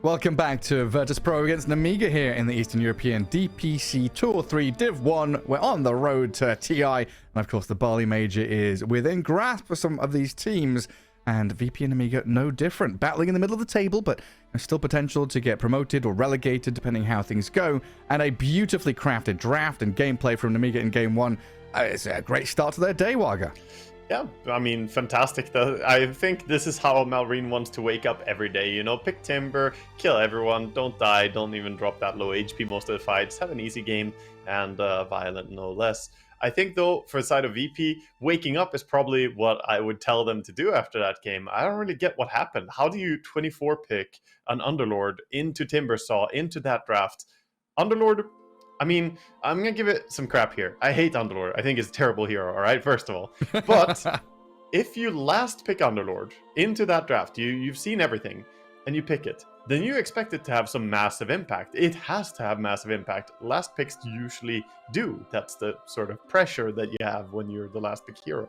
Welcome back to Virtus.pro against Nemiga here in the Eastern European DPC Tour 3 Div 1. We're on the road to TI, and of course the Barley Major is within grasp for some of these teams, and VP and Nemiga no different. Battling in the middle of the table, but there's still potential to get promoted or relegated depending how things go, and a beautifully crafted draft and gameplay from Nemiga in Game 1. It's a great start to their day, Waga. Yeah, I mean, fantastic. I think this is how Malrine wants to wake up every day, you know, pick Timber, kill everyone, don't die, don't even drop that low HP most of the fights, have an easy game, and violent no less. I think, though, for the side of VP, waking up is probably what I would tell them to do after that game. I don't really get what happened. How do you 24 pick an Underlord into Timbersaw, into that draft? Underlord, I mean, I'm going to give it some crap here. I hate Underlord. I think it's a terrible hero, all right, first of all. But if you last pick Underlord into that draft, you've seen everything, and you pick it, then you expect it to have some massive impact. It has to have massive impact. Last picks usually do. That's the sort of pressure that you have when you're the last pick hero.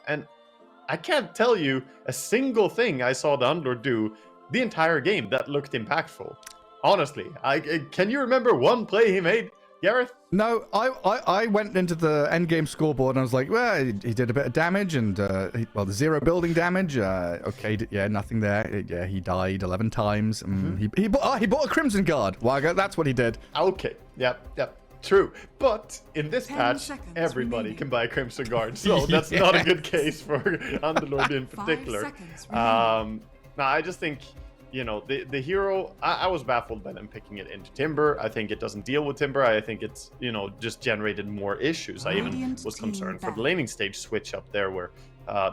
And I can't tell you a single thing I saw the Underlord do the entire game that looked impactful. Honestly, can you remember one play he made, Gareth? No, I went into the endgame scoreboard and I was like, well, he did a bit of damage and, the 0 building damage. Okay, yeah, nothing there. Yeah, he died 11 times. He bought a Crimson Guard. Waga, that's what he did. Okay, yep. True, but in this patch, everybody can buy Crimson Guard, so that's not a good case for Underlord in particular. Now, I just think, you know, the hero, I was baffled by them picking it into Timber. I think it doesn't deal with Timber. I think it's, you know, just generated more issues. I even was concerned for the laning stage switch up there where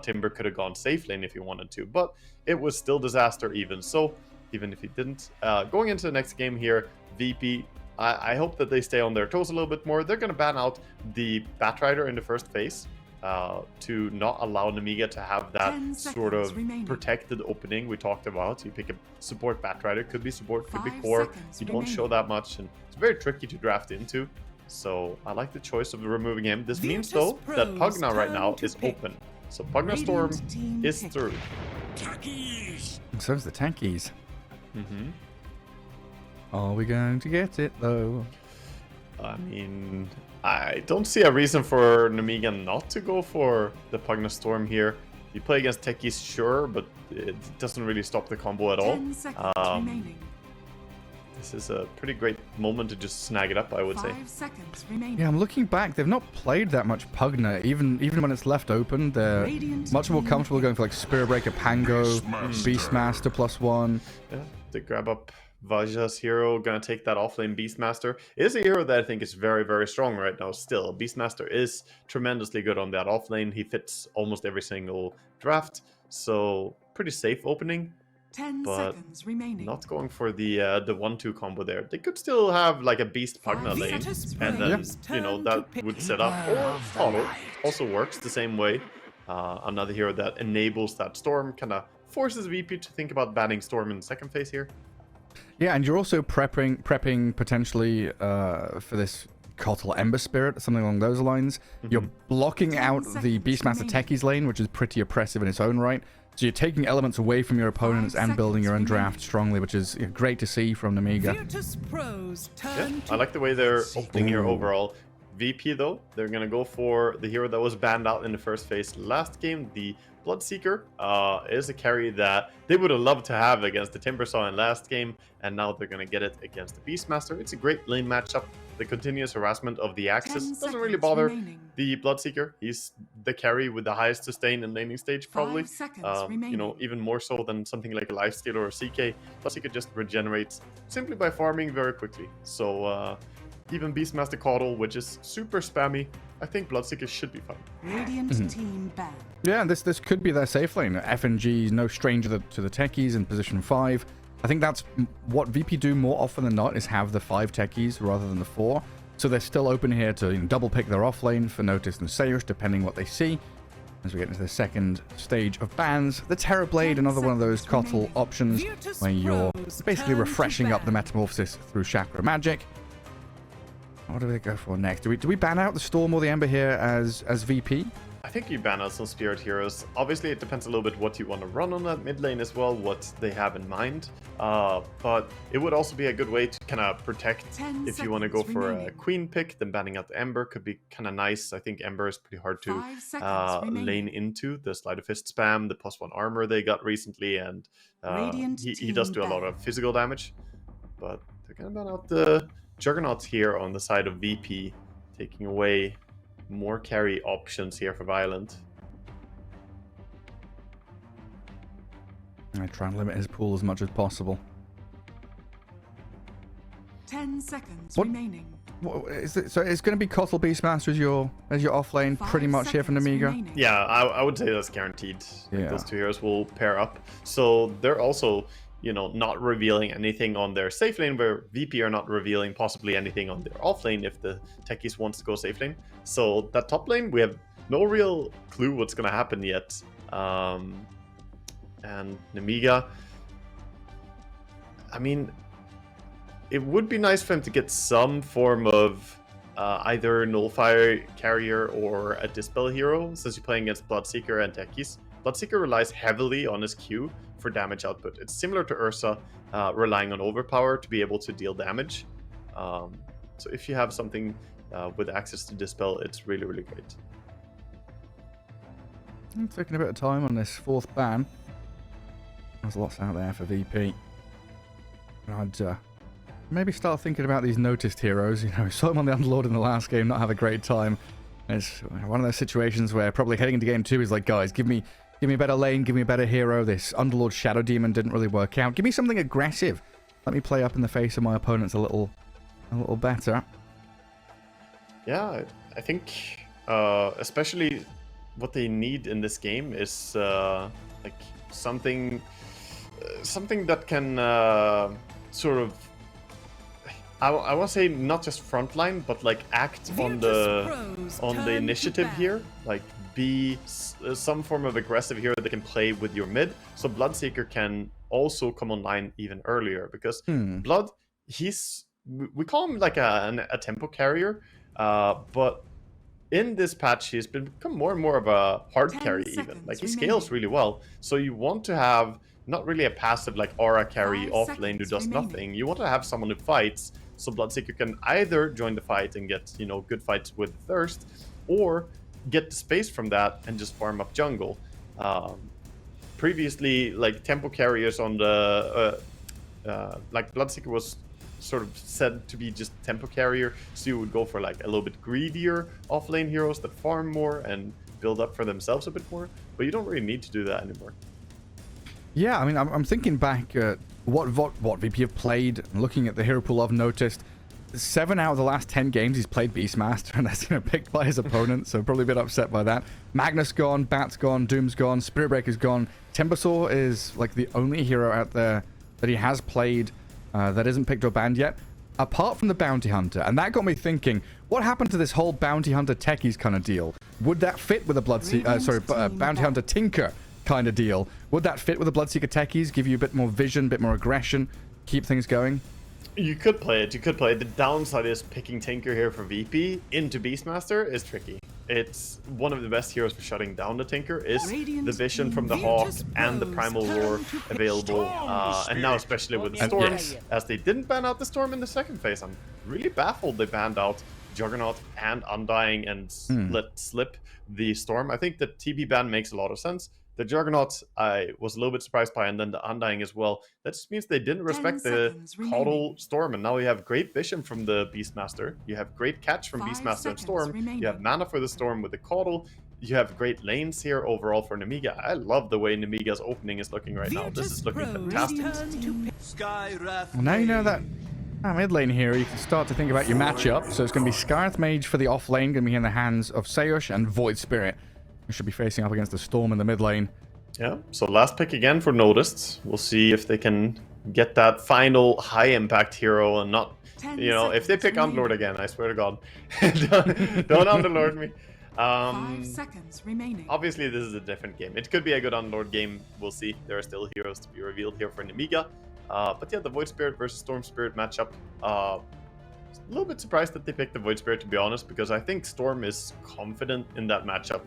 Timber could have gone safe lane if he wanted to, but it was still disaster even so, even if he didn't. Going into the next game here, VP, I hope that they stay on their toes a little bit more. They're going to ban out the Batrider in the first phase. To not allow Nemiga to have that sort of protected opening we talked about. You pick a support Batrider, could be support, could be core. You don't show that much, and it's very tricky to draft into. So I like the choice of removing him. This means, though, that Pugna right now is open. So Pugna Storm is through. And so's the Tankies. Are we going to get it, though? I mean, I don't see a reason for Nemiga not to go for the Pugna Storm here. You play against techies, sure, but it doesn't really stop the combo at all. This is a pretty great moment to just snag it up, I would say. Yeah, I'm looking back. They've not played that much Pugna. Even when it's left open, they're much more comfortable going for like Spirit Breaker, Pango, Beastmaster +1. Yeah, they grab up Vaja's hero, gonna take that offlane Beastmaster. It is a hero that I think is very, very strong right now still. Beastmaster is tremendously good on that offlane. He fits almost every single draft, so pretty safe opening. 10 but seconds remaining. Not going for the 1-2 combo there. They could still have like a Beast Pugna lane, and then, you know, that would set up, or follow. Also works the same way. Another hero that enables that Storm, kind of forces VP to think about banning Storm in the second phase here. Yeah, and you're also prepping potentially for this Kotal Ember Spirit, something along those lines. You're blocking out the Beastmaster Techies lane, which is pretty oppressive in its own right. So you're taking elements away from your opponents and building your own draft strongly, which is great to see from Nemiga. Yeah, I like the way they're opening here overall. VP, though, they're going to go for the hero that was banned out in the first phase last game. The Bloodseeker is a carry that they would have loved to have against the Timbersaw in last game, and now they're going to get it against the Beastmaster. It's a great lane matchup. The continuous harassment of the Axis doesn't really bother the Bloodseeker. He's the carry with the highest sustain and laning stage, probably. You know, even more so than something like a Lifestealer or CK. Bloodseeker just regenerates simply by farming very quickly. So even Beastmaster Caudal, which is super spammy, I think Bloodseeker should be fine. Radiant team ban. Yeah, this could be their safe lane. FNG, no stranger to the techies in position 5. I think that's what VP do more often than not, is have the 5 techies rather than the 4. So they're still open here to double pick their off lane for Notice and Sayush, depending what they see. As we get into the second stage of bans, the Terrorblade, another one of those Kotal options where you're basically refreshing up the Metamorphosis through Chakra Magic. What do they go for next? Do we ban out the Storm or the Ember here as VP? I think you ban out some Spirit Heroes. Obviously, it depends a little bit what you want to run on that mid lane as well, what they have in mind. But it would also be a good way to kind of protect if you want to go for a Queen pick, then banning out the Ember could be kind of nice. I think Ember is pretty hard to lane into. The Sleight of Fist spam, the +1 armor they got recently, and he does do a lot of physical damage. But they're going to ban out the Juggernauts here on the side of VP, taking away more carry options here for Violent. I try and limit his pool as much as possible. 10 seconds What? remaining. What is it? So it's going to be Kotal Beastmaster as your off lane, pretty much here for Nemiga. Yeah, I would say that's guaranteed. Yeah. Those two heroes will pair up. So they're also, you know, not revealing anything on their safe lane, where VP are not revealing possibly anything on their off lane if the techies wants to go safe lane. So that top lane, we have no real clue what's going to happen yet. And Nemiga, I mean, it would be nice for him to get some form of either Nullfire carrier or a Dispel hero, since you're playing against Bloodseeker and techies. Bloodseeker relies heavily on his Q for damage output. It's similar to Ursa, relying on Overpower to be able to deal damage. So if you have something with access to Dispel, it's really, really great. I'm taking a bit of time on this 4th ban. There's lots out there for VP. I'd maybe start thinking about these noticed heroes. You know, we saw him on the Underlord in the last game, not have a great time. It's one of those situations where probably heading into game 2 is like, guys, give me a better lane, give me a better hero. This Underlord Shadow Demon didn't really work out. Give me something aggressive. Let me play up in the face of my opponents a little better. Yeah, I think especially what they need in this game is like something that can sort of, I want to say not just frontline, but like act on the initiative here, like be some form of aggressive hero that can play with your mid, so Bloodseeker can also come online even earlier, because Blood, we call him like a tempo carrier, but in this patch he's become more and more of a hard carry even. Like he scales really well, so you want to have not really a passive like aura carry off lane who does nothing. You want to have someone who fights, so Bloodseeker can either join the fight and get, you know, good fights with Thirst, or get the space from that and just farm up jungle. Previously, like tempo carriers on the like Bloodseeker was sort of said to be just tempo carrier, so you would go for like a little bit greedier offlane heroes that farm more and build up for themselves a bit more, but you don't really need to do that anymore. Yeah, I mean, I'm thinking back at what VP have played, and looking at the hero pool I've noticed. 7 out of the last 10 games he's played Beastmaster, and that's, you know, picked by his opponent, so probably a bit upset by that. Magnus gone, Bat's gone, Doom's gone, Spirit Breaker's gone. Timbersaw is like the only hero out there that he has played that isn't picked or banned yet, apart from the Bounty Hunter. And that got me thinking, what happened to this whole Bounty Hunter techies kind of deal? Would that fit with a Bounty Hunter Tinker kind of deal? Would that fit with the Bloodseeker techies? Give you a bit more vision, a bit more aggression, keep things going? You could play it. The downside is picking Tinker here for VP into Beastmaster is tricky. It's one of the best heroes for shutting down the Tinker is the vision from the Hawk and the Primal Roar available. And now especially with the Storms, as they didn't ban out the Storm in the second phase. I'm really baffled they banned out Juggernaut and Undying and let slip the Storm. I think the TB ban makes a lot of sense. The Juggernaut, I was a little bit surprised by, and then the Undying as well. That just means they didn't respect the Caudal Storm, and now you have great vision from the Beastmaster. You have great catch from Beastmaster and Storm. You have mana for the Storm with the Caudal. You have great lanes here overall for Nemiga. I love the way Nemiga's opening is looking right now. This is looking fantastic. Well, now you know that mid lane here, you can start to think about your matchup. So it's going to be Scarth Mage for the off lane, going to be in the hands of Seush, and Void Spirit. We should be facing up against the Storm in the mid lane. Yeah, so last pick again for Noticed. We'll see if they can get that final high impact hero and not, you know, if they pick Underlord again, I swear to God. don't Underlord me. 5 seconds remaining. Obviously, this is a different game. It could be a good Underlord game. We'll see. There are still heroes to be revealed here for Nemiga. But yeah, the Void Spirit versus Storm Spirit matchup. A little bit surprised that they picked the Void Spirit, to be honest, because I think Storm is confident in that matchup.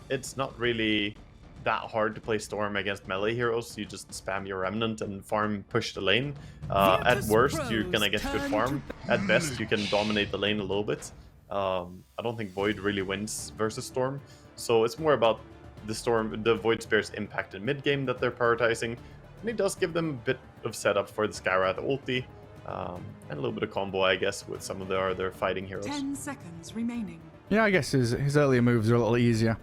It's not really that hard to play Storm against melee heroes. You just spam your Remnant and farm push the lane. At worst, you're gonna get good farm. At best, you can dominate the lane a little bit. I don't think Void really wins versus Storm. So it's more about the Void Spirit's impact in mid game that they're prioritizing. And it does give them a bit of setup for the Skywrath ulti. And a little bit of combo, I guess, with some of the other fighting heroes. 10 seconds remaining. Yeah, I guess his earlier moves are a little easier.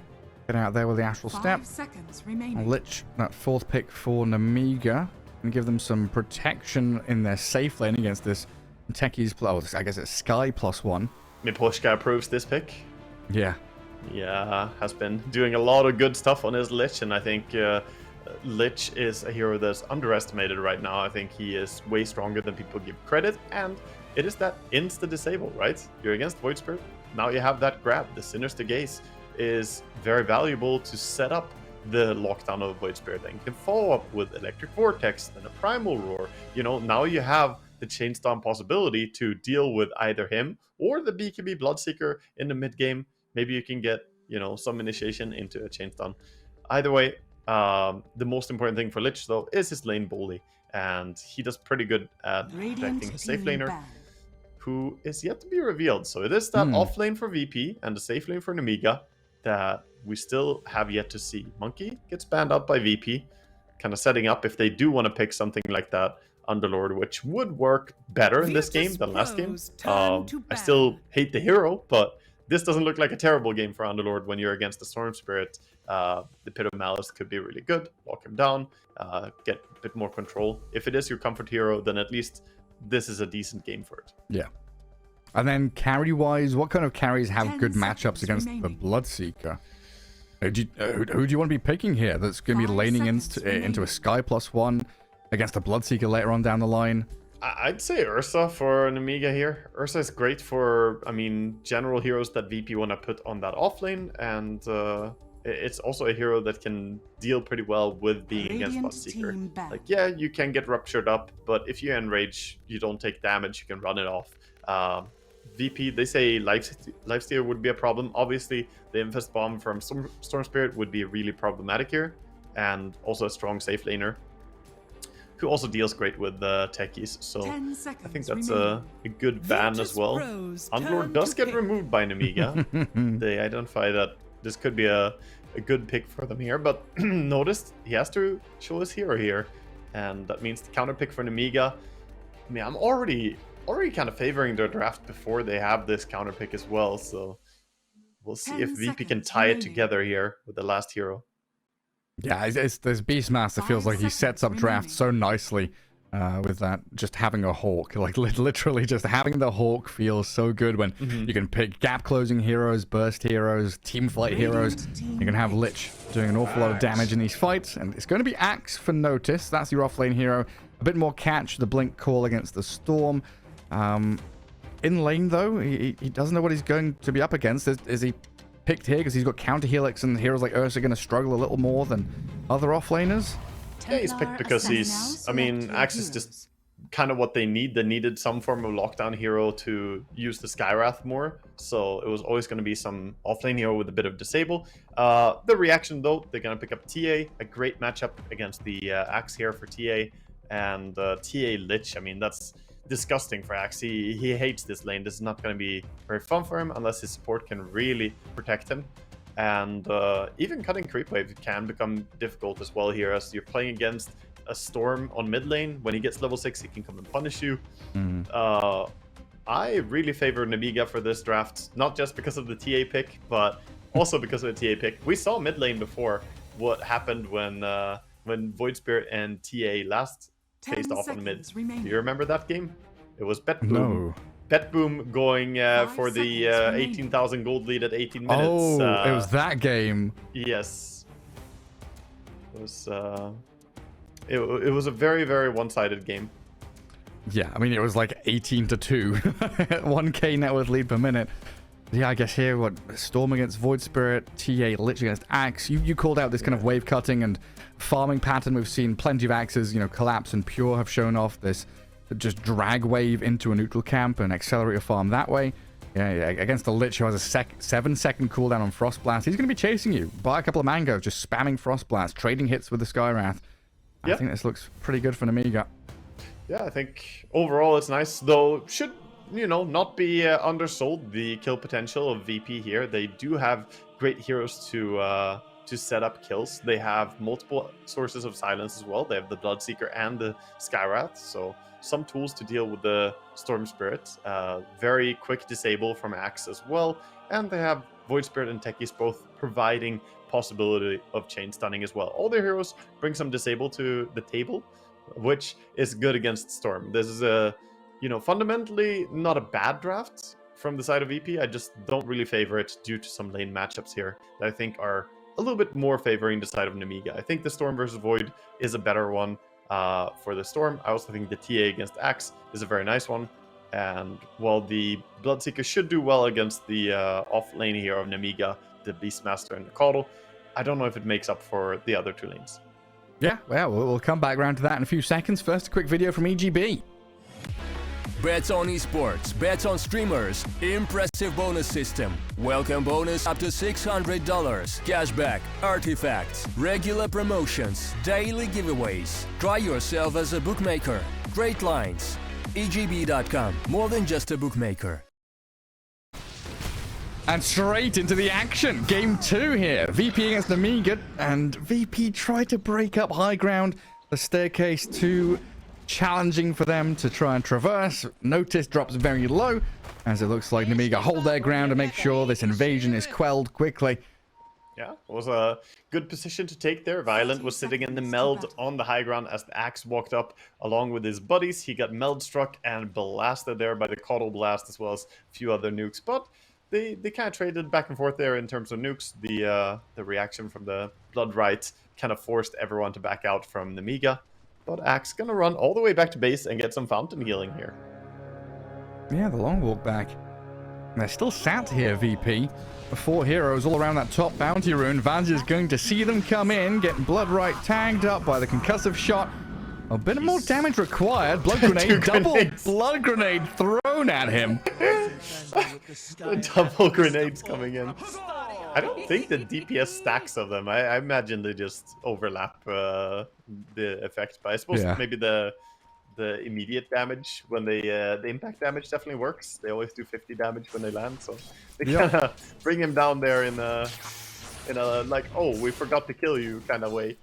Get out there with the Astral 5 Step. seconds remaining. Lich, that 4th pick for Nemiga. And give them some protection in their safe lane against this Techies. Oh, I guess it's Sky +1. Miposhka approves this pick. Yeah. Yeah, has been doing a lot of good stuff on his Lich, and I think Lich is a hero that's underestimated right now. I think he is way stronger than people give credit, and it is that insta-disable, right? You're against Void Spirit, now you have that grab. The Sinister Gaze is very valuable to set up the lockdown of Void Spirit, and you can follow up with Electric Vortex and a Primal Roar. You know, now you have the Chainstorm possibility to deal with either him or the BKB Bloodseeker in the mid game. Maybe you can get, you know, some initiation into a Chainstun. Either way, the most important thing for Lich, though, is his lane bully. And he does pretty good at protecting his safe laner, who is yet to be revealed. So it is that off lane for VP and the safe lane for Nemiga that we still have yet to see. Monkey gets banned out by VP, kind of setting up if they do want to pick something like that Underlord, which would work better in this game than last game. I still hate the hero, but this doesn't look like a terrible game for Underlord when you're against the Storm Spirit. The Pit of Malice could be really good. Lock him down, get a bit more control. If it is your comfort hero, then at least this is a decent game for it. Yeah. And then carry-wise, what kind of carries have good matchups against the Bloodseeker? Who do you want to be picking here that's going to be laning into a Sky +1 against a Bloodseeker later on down the line? I'd say Ursa for Nemiga here. Ursa is great for, I mean, general heroes that VP want to put on that offlane, and it's also a hero that can deal pretty well with being against Bloodseeker. Like, yeah, you can get ruptured up, but if you enrage, you don't take damage, you can run it off. VP, they say Lifesteal would be a problem. Obviously, the Infest Bomb from Storm Spirit would be really problematic here, and also a strong safe laner, who also deals great with the techies. So I think that's a good ban as well. Underlord does get removed by Nemiga. They identify that this could be a good pick for them here, but notice he has to show his hero here, and that means the counter pick for Nemiga. I mean, I'm already kind of favoring their draft before they have this counter pick as well, so we'll see if VP can tie it together here with the last hero. Yeah, this Beastmaster feels like he sets up drafts so nicely with that, just having a Hawk. Like, literally just having the Hawk feels so good when you can pick gap-closing heroes, burst heroes, team fight heroes. You can have Lich doing an awful lot of damage in these fights, and it's going to be Axe for Notice. That's your offlane hero. A bit more catch, the Blink Call against the Storm. In lane, though, he doesn't know what he's going to be up against. Is he picked here because he's got counter helix, and heroes like Ursa are going to struggle a little more than other offlaners? Yeah, he's picked because he's, I mean, Axe is just kind of what they need. They needed some form of lockdown hero to use the Skywrath more, so it was always going to be some offlane hero with a bit of disable. The reaction, though, they're going to pick up TA, a great matchup against the Axe here for TA, and TA Lich. I mean, that's disgusting for Axe. He hates this lane. This is not going to be very fun for him unless his support can really protect him. And even cutting creep wave can become difficult as well here, as you're playing against a Storm on mid lane. When he gets level 6, he can come and punish you. I really favor Nemiga for this draft, not just because of the TA pick, but also because of the TA pick. We saw mid lane before what happened when Void Spirit and TA last faced off on mid. Do you remember that game? It was Bet Boom. No. Bet Boom going for the 18,000 gold lead at 18 minutes. Oh, it was that game. Yes. It was it was a very, very one-sided game. Yeah, I mean, it was like 18-2. 1k net worth lead per minute. Yeah, I guess here, what, Storm against Void Spirit, TA Lich against Axe. You called out this kind of wave cutting and farming pattern. We've seen plenty of Axes, Collapse and Pure have shown off this just drag wave into a neutral camp and accelerate your farm that way. Yeah, against the Lich who has a 7-second cooldown on Frost Blast. He's going to be chasing you. Buy a couple of mangoes, just spamming Frost Blast, trading hits with the Skywrath. I think this looks pretty good for Nemiga. Yeah, I think overall it's nice, though should, you know, not be undersold the kill potential of VP here. They do have great heroes to set up kills. They have multiple sources of silence as well. They have the Bloodseeker and the Skywrath, so some tools to deal with the Storm Spirit. Very quick disable from Axe as well, and they have Void Spirit and Techies both providing possibility of chain stunning as well. All their heroes bring some disable to the table, which is good against Storm. This is a, you know, fundamentally not a bad draft from the side of VP. I just don't really favor it due to some lane matchups here that I think are a little bit more favoring the side of Nemiga. I think the Storm versus Void is a better one for the Storm. I also think the TA against Axe is a very nice one. And while the Bloodseeker should do well against the off lane here of Nemiga, the Beastmaster and the Caudal, I don't know if it makes up for the other two lanes. Yeah, well, we'll come back around to that in a few seconds. First, a quick video from EGB. Bets on esports, bets on streamers, impressive bonus system. Welcome bonus up to $600. Cashback, artifacts, regular promotions, daily giveaways. Try yourself as a bookmaker. Great lines. EGB.com, more than just a bookmaker. And straight into the action. Game 2 here. VP against Nemiga, and VP tried to break up high ground. The staircase too challenging for them to try and traverse. Notice drops very low, as it looks like Nemiga hold their ground to make sure this invasion is quelled quickly. Yeah, it was a good position to take there. Violent was sitting in the meld on the high ground as the Axe walked up along with his buddies. He got meld struck and blasted there by the Caudal Blast as well as a few other nukes. But they kind of traded back and forth there in terms of nukes. The reaction from the Blood Rite kind of forced everyone to back out from Nemiga. But Axe gonna run all the way back to base and get some fountain healing here. Yeah, the long walk back. And they're still sat here, VP. 4 heroes all around that top bounty rune. Vaz is going to see them come in, getting Blood Rite tagged up by the concussive shot. A bit more damage required. Blood grenade, double blood grenade thrown at him. Double grenades coming in. I don't think the DPS stacks of them. I imagine they just overlap the effect. But I suppose maybe the immediate damage when they the impact damage definitely works. They always do 50 damage when they land, so they kind of bring him down there in a like, oh, we forgot to kill you kind of way.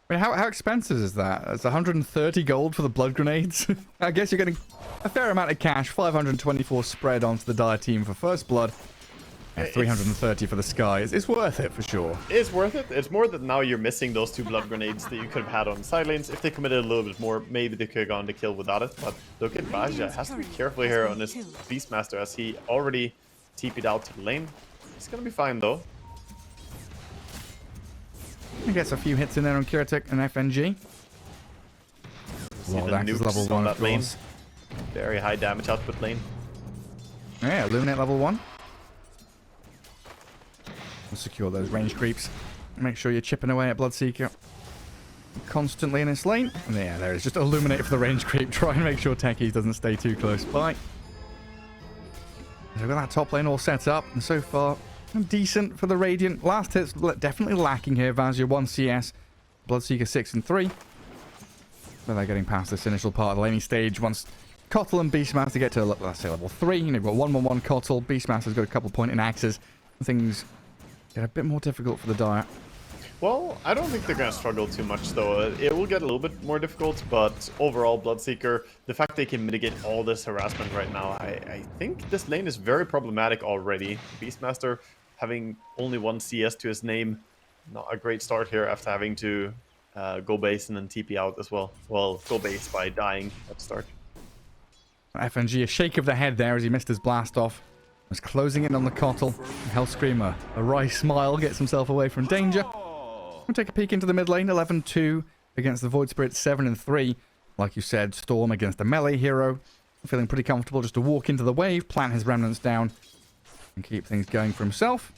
I mean, how expensive is that? It's 130 gold for the blood grenades. I guess you're getting a fair amount of cash. 524 spread onto the Dire team for first blood. And 330 for the Sky. It's worth it for sure. It's worth it. It's more that now you're missing those 2 blood grenades that you could have had on side lanes. If they committed a little bit more, maybe they could have gone to kill without it. But look at Baja. Has to be careful here on this Beastmaster as he already TP'd out to the lane. He's going to be fine though. He gets a few hits in there on Kiratek and FNG. Well, that is level 1 of lane. course. Very high damage output lane. Yeah, Illuminate level 1. We'll secure those range creeps. Make sure you're chipping away at Bloodseeker constantly in this lane. And yeah, there is just Illuminate for the range creep. Try and make sure Techies doesn't stay too close by. So we've got that top lane all set up, and so far decent for the Radiant. Last hit's definitely lacking here. Vazia 1 CS, Bloodseeker 6 and 3. But they're getting past this initial part of the laning stage. Once Kotl and Beastmaster get to, let's say, level 3, you've got 1-1-1 Kotl. Beastmaster's got a couple pointing axes. Things get a bit more difficult for the Dire. Well, I don't think they're going to struggle too much, though. It will get a little bit more difficult, but overall, Bloodseeker, the fact they can mitigate all this harassment right now, I think this lane is very problematic already. Beastmaster having only 1 CS to his name, not a great start here after having to go base and then TP out as well. Well, go base by dying at the start. FNG, a shake of the head there as he missed his blast off. Was closing in on the Kotl. Hellscreamer, a wry smile, gets himself away from danger. We'll take a peek into the mid lane. 11-2 against the Void Spirit, 7-3. Like you said, Storm against a melee hero. Feeling pretty comfortable just to walk into the wave, plant his remnants down, and keep things going for himself.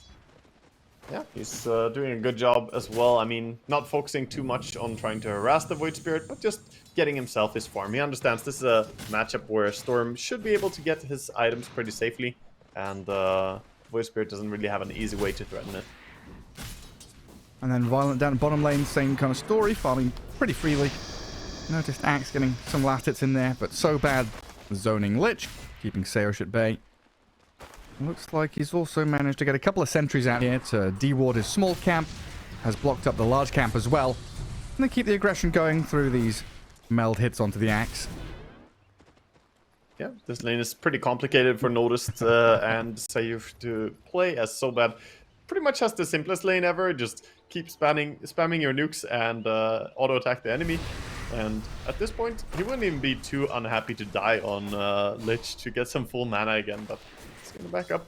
Yeah, he's doing a good job as well. I mean, not focusing too much on trying to harass the Void Spirit, but just getting himself his farm. He understands this is a matchup where Storm should be able to get his items pretty safely. and Void Spirit doesn't really have an easy way to threaten it. And then Violent down bottom lane, same kind of story, farming pretty freely. Noticed Axe getting some last hits in there, but so bad zoning Lich, keeping Saosh at bay. Looks like he's also managed to get a couple of sentries out here to deward his small camp. Has blocked up the large camp as well. And they keep the aggression going through these meld hits onto the Axe. Yeah, this lane is pretty complicated for Noticed and Safe to play, as so bad pretty much has the simplest lane ever. Just keep spamming your nukes and auto attack the enemy. And at this point, he wouldn't even be too unhappy to die on Lich to get some full mana again, but he's gonna back up,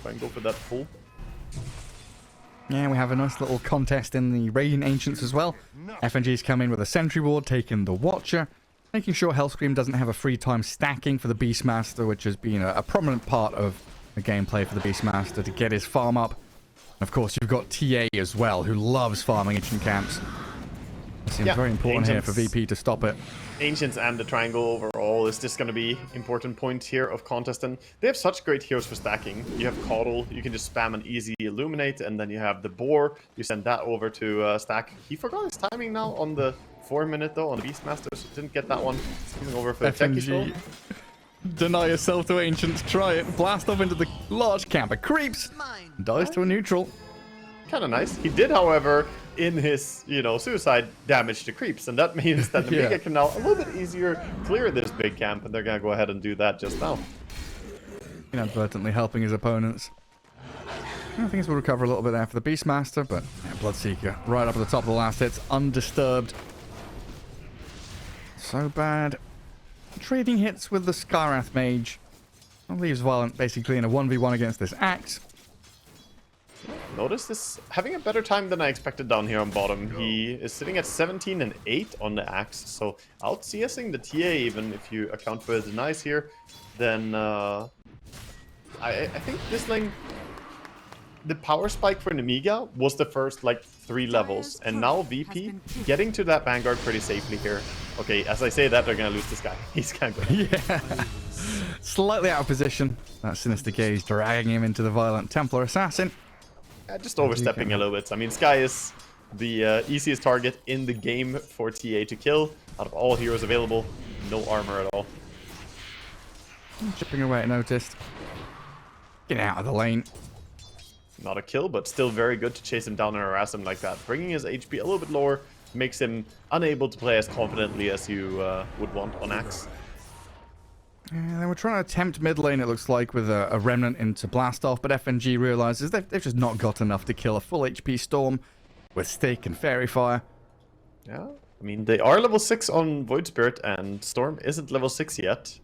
try and go for that full. Yeah, we have a nice little contest in the Radiant Ancients as well. FNG's come in with a sentry ward, taking the Watcher, making sure Hellscream doesn't have a free time stacking for the Beastmaster, which has been a prominent part of the gameplay for the Beastmaster to get his farm up. And of course, you've got TA as well, who loves farming ancient camps. It seems very important here for VP to stop it. Ancients and the triangle overall is just going to be important point here of contest, and they have such great heroes for stacking. You have Caudle, you can just spam an easy Illuminate, and then you have the Boar, you send that over to stack. He forgot his timing now on the 4-minute though on the Beastmaster, so didn't get that one. He's over for the FNG. Deny yourself to Ancients, try it, blast off into the large camp of creeps, dies to a neutral. Kind of nice. He did, however, in his, suicide, damage to creeps, and that means that the Nemiga can now a little bit easier clear this big camp, and they're gonna go ahead and do that just now. Inadvertently helping his opponents. I think we'll recover a little bit there for the Beastmaster, but Bloodseeker right up at the top of the last hits, undisturbed. So bad. Trading hits with the Skywrath Mage. That leaves Violent basically in a 1v1 against this Axe. Notice this having a better time than I expected down here on bottom. He is sitting at 17 and 8 on the Axe, so out CSing the TA, even if you account for the denies here, then I think this lane, the power spike for Nemiga was the first 3 levels, and now VP getting to that Vanguard pretty safely here. Okay, as I say that, they're gonna lose this guy. He's kind of yeah, slightly out of position. That Sinister Gaze dragging him into the Violent Templar Assassin. Just overstepping a little bit. I mean, Sky is the easiest target in the game for TA to kill. Out of all heroes available, no armor at all. Chipping away at Noticed. Get out of the lane. Not a kill, but still very good to chase him down and harass him like that. Bringing his HP a little bit lower makes him unable to play as confidently as you would want on Axe. Yeah, they were trying to attempt mid lane, it looks like, with a Remnant into Blast Off, but FNG realizes they've just not got enough to kill a full HP Storm with Stick and Fairy Fire. Yeah, I mean, they are level 6 on Void Spirit, and Storm isn't level 6 yet.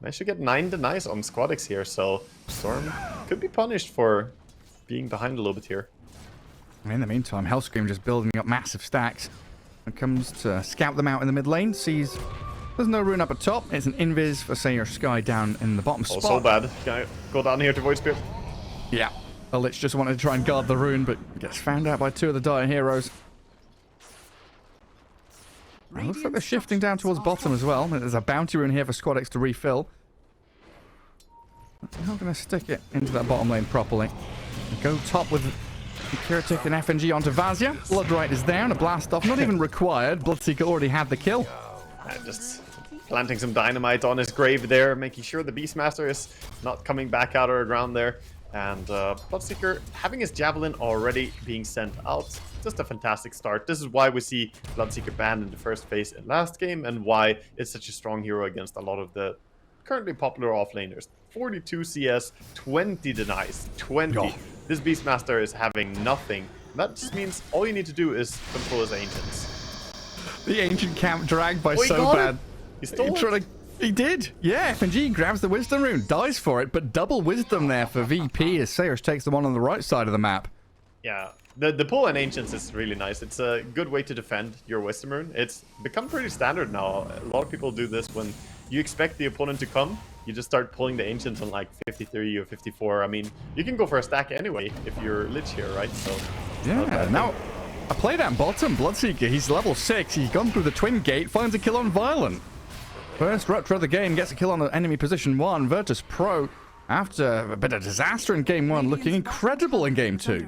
They should get 9 denies on Squadix here, so Storm could be punished for being behind a little bit here. In the meantime, Hellscream just building up massive stacks. And comes to scout them out in the mid lane, sees there's no rune up at top. It's an invis for Sayer Sky down in the bottom spot. Oh, so bad. Can I go down here to Void Spirit? Yeah. The Lich just wanted to try and guard the rune, but gets found out by 2 of the Dire heroes. It looks like they're shifting down towards bottom as well. There's a bounty rune here for Squadix to refill. They're not going to stick it into that bottom lane properly. Go top with Kiratic and FNG onto Vazia. Bloodright is there and a blast off. Not even required. Bloodseeker already had the kill. Just planting some dynamite on his grave there, making sure the Beastmaster is not coming back out of the ground there. And Bloodseeker having his Javelin already being sent out. Just a fantastic start. This is why we see Bloodseeker banned in the first phase in last game, and why it's such a strong hero against a lot of the currently popular offlaners. 42 CS, 20 denies. 20. Oh. This Beastmaster is having nothing. That just means all you need to do is control his Ancients. The Ancient camp dragged by so bad. He stole it. He did. Yeah, FNG grabs the Wisdom Rune, dies for it, but double Wisdom there for VP as Sayers takes the one on the right side of the map. Yeah, the pull on Ancients is really nice. It's a good way to defend your Wisdom Rune. It's become pretty standard now. A lot of people do this when you expect the opponent to come. You just start pulling the Ancients on 53 or 54. I mean, you can go for a stack anyway if you're Lich here, right? So yeah, now I play down bottom, Bloodseeker. He's level 6. He's gone through the Twin Gate, finds a kill on Violent. First rupture of the game, gets a kill on the enemy position 1. Virtus.pro after a bit of disaster in game 1, looking incredible in game 2.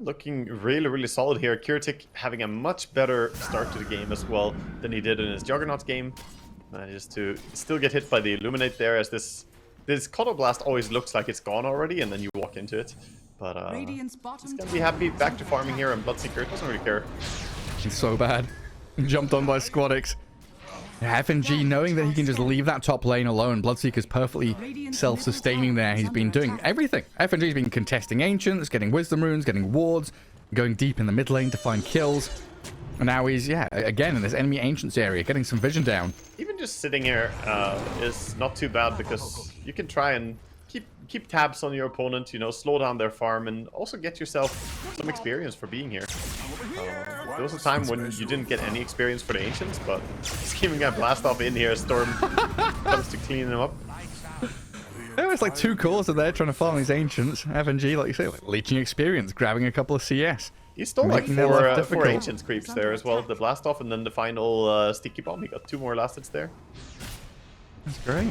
Looking really, really solid here. Kiratik having a much better start to the game as well than he did in his Juggernaut game. Just to still get hit by the Illuminate there, as this Cotter Blast always looks like it's gone already, and then you walk into it. But he's gonna be happy back to farming here, and Bloodseeker doesn't really care. He's so bad. Jumped on by Squadix. FNG, knowing that he can just leave that top lane alone, Bloodseeker's perfectly self-sustaining there. He's been doing everything. FNG's been contesting Ancients, getting Wisdom Runes, getting wards, going deep in the mid lane to find kills. And now he's, again, in this enemy Ancients area, getting some vision down. Even just sitting here is not too bad, because you can try and keep tabs on your opponent, you know, slow down their farm, and also get yourself some experience for being here. There was a time when you didn't get any experience for the Ancients, but scheming a blast off in here, Storm comes to clean them up. Yeah, it's like 2 cores are there trying to farm these Ancients. FNG, like you say, like leeching experience, grabbing a couple of CS. He stole like Making their life 4 Ancients creeps there as well. The blast off and then the final sticky bomb. He got 2 more last hits there. That's great.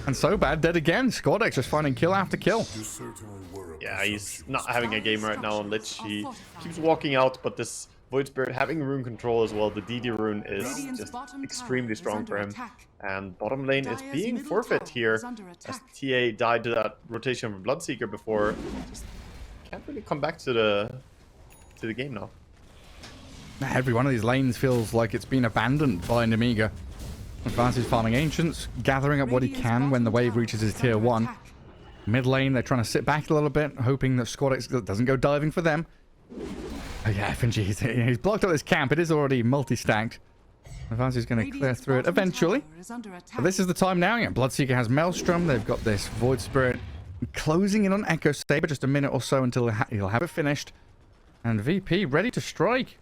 And so bad, dead again. Squadix just finding kill after kill. Yeah, he's not having a game right now on Lich. He keeps walking out, but this Void Spirit having rune control as well. The DD rune is just extremely strong for him. And bottom lane is being forfeit here, as TA died to that rotation from Bloodseeker before. Just can't really come back to the game now. Every one of these lanes feels like it's been abandoned by Nemiga. Advances farming Ancients, gathering up what he can when the wave reaches his tier 1. Mid lane, they're trying to sit back a little bit, hoping that Squadix doesn't go diving for them. Oh yeah, FNG, he's blocked up this camp. It is already multi-stacked. Advances is going to clear through it eventually. But this is the time now. Yeah, Bloodseeker has Maelstrom. They've got this Void Spirit closing in on Echo Saber. Just a minute or so until he'll have it finished. And VP ready to strike.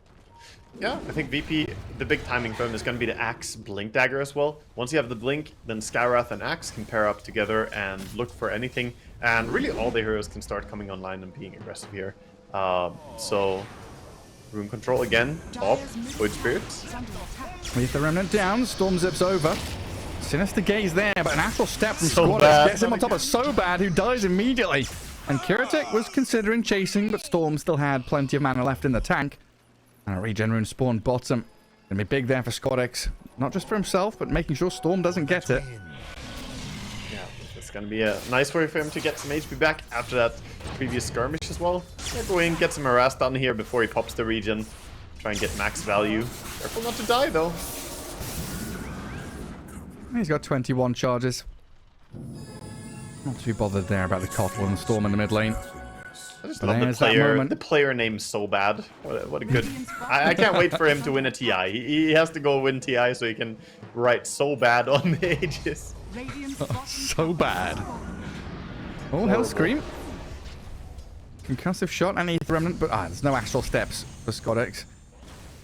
Yeah, I think VP, the big timing for him is going to be the Axe Blink Dagger as well. Once you have the Blink, then Skywrath and Axe can pair up together and look for anything. And really all the heroes can start coming online and being aggressive here. So, Rune Control again, top, Void Spirits. With the Remnant down, Storm zips over. Sinister Gaze there, but an Astral Step from So Squadix bad. gets him on top of So Bad, who dies immediately. And Kiratik was considering chasing, but Storm still had plenty of mana left in the tank. And a regen rune spawned bottom. Gonna be big there for Squadix. Not just for himself, but making sure Storm doesn't get it. Yeah, it's gonna be a nice way for him to get some HP back after that previous skirmish as well. Yeah, go in, get some harass done here before he pops the regen. Try and get max value. Careful not to die though. He's got 21 charges. Not too bothered there about the Kotl and Storm in the mid lane. I just But love there's that moment. the player name So Bad. What a good... I can't wait for him to win a TI. He has to go win TI so he can write So Bad on the Aegis. So bad. Oh, Hell Scream. Concussive shot and Aether Remnant, but there's no Astral Steps for Squadix.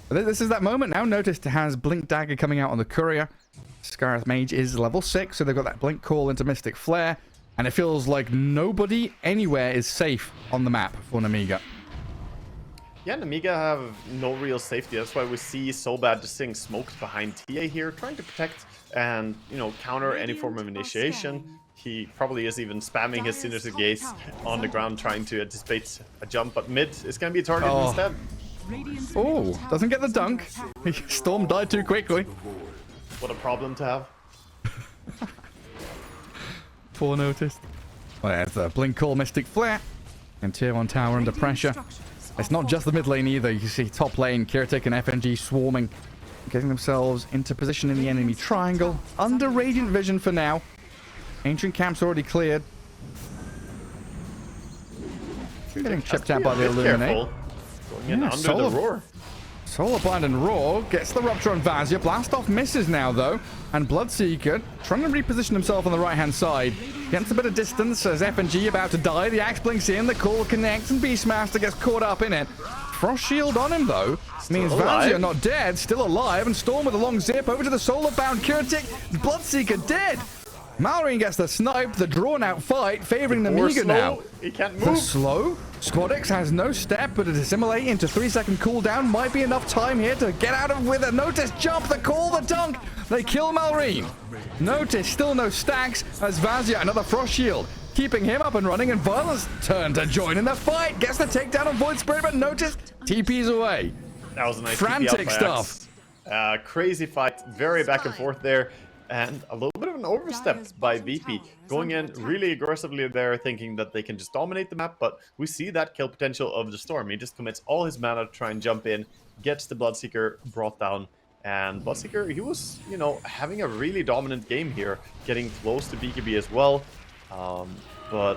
But this is that moment now. Notice it has Blink Dagger coming out on the Courier. Skywrath Mage is level 6, so they've got that Blink Call into Mystic Flare. And it feels like nobody anywhere is safe on the map for Nemiga. Yeah, Nemiga have no real safety. That's why we see So Bad just sitting smoked behind TA here, trying to protect and, you know, counter any form of initiation. He probably is even spamming his Sinister Gaze on the ground, trying to anticipate a jump, but mid is going to be a target instead. Oh, doesn't get the dunk. Storm died too quickly. What a problem to have. Poor noticed. Well, there's the Blink Call Mystic Flare. And tier 1 tower under pressure. It's not just the mid lane either. You see top lane, Kiratik and FNG swarming. Getting themselves into position in the enemy triangle. Under Radiant Vision for now. Ancient camp's already cleared. Getting chipped out by the Illuminate. Going in under Solar the roar. Solar Bind and Roar gets the Rupture on Vazia. Blast off misses now, though. And Bloodseeker trying to reposition himself on the right-hand side. Gets a bit of distance as FNG about to die. The Axe blinks in, the call connects, and Beastmaster gets caught up in it. Frost Shield on him, though. Means Vazia not dead, still alive. And Storm with a long zip over to the Solar-bound Kiratik. Bloodseeker dead. Mallory gets the snipe, the drawn-out fight, favoring Nemiga now. He can't The move. slow? Squadix has no step, but a dissimilate into 3-second cooldown might be enough time here to get out of with a Notice jump, the call, the dunk. They kill Malrine. Notice still no stacks as Vazia, another frost shield, keeping him up and running, and Violence turn to join in the fight. Gets the takedown on Void Spirit, but Notice TP's away. That was a nice Frantic TP stuff. Crazy fight, very back and forth there. And a little bit of an overstep by VP, going in really aggressively there, thinking that they can just dominate the map, but we see that kill potential of the Storm. He just commits all his mana to try and jump in, gets the Bloodseeker brought down, and Bloodseeker, he was, you know, having a really dominant game here, getting close to BKB as well, but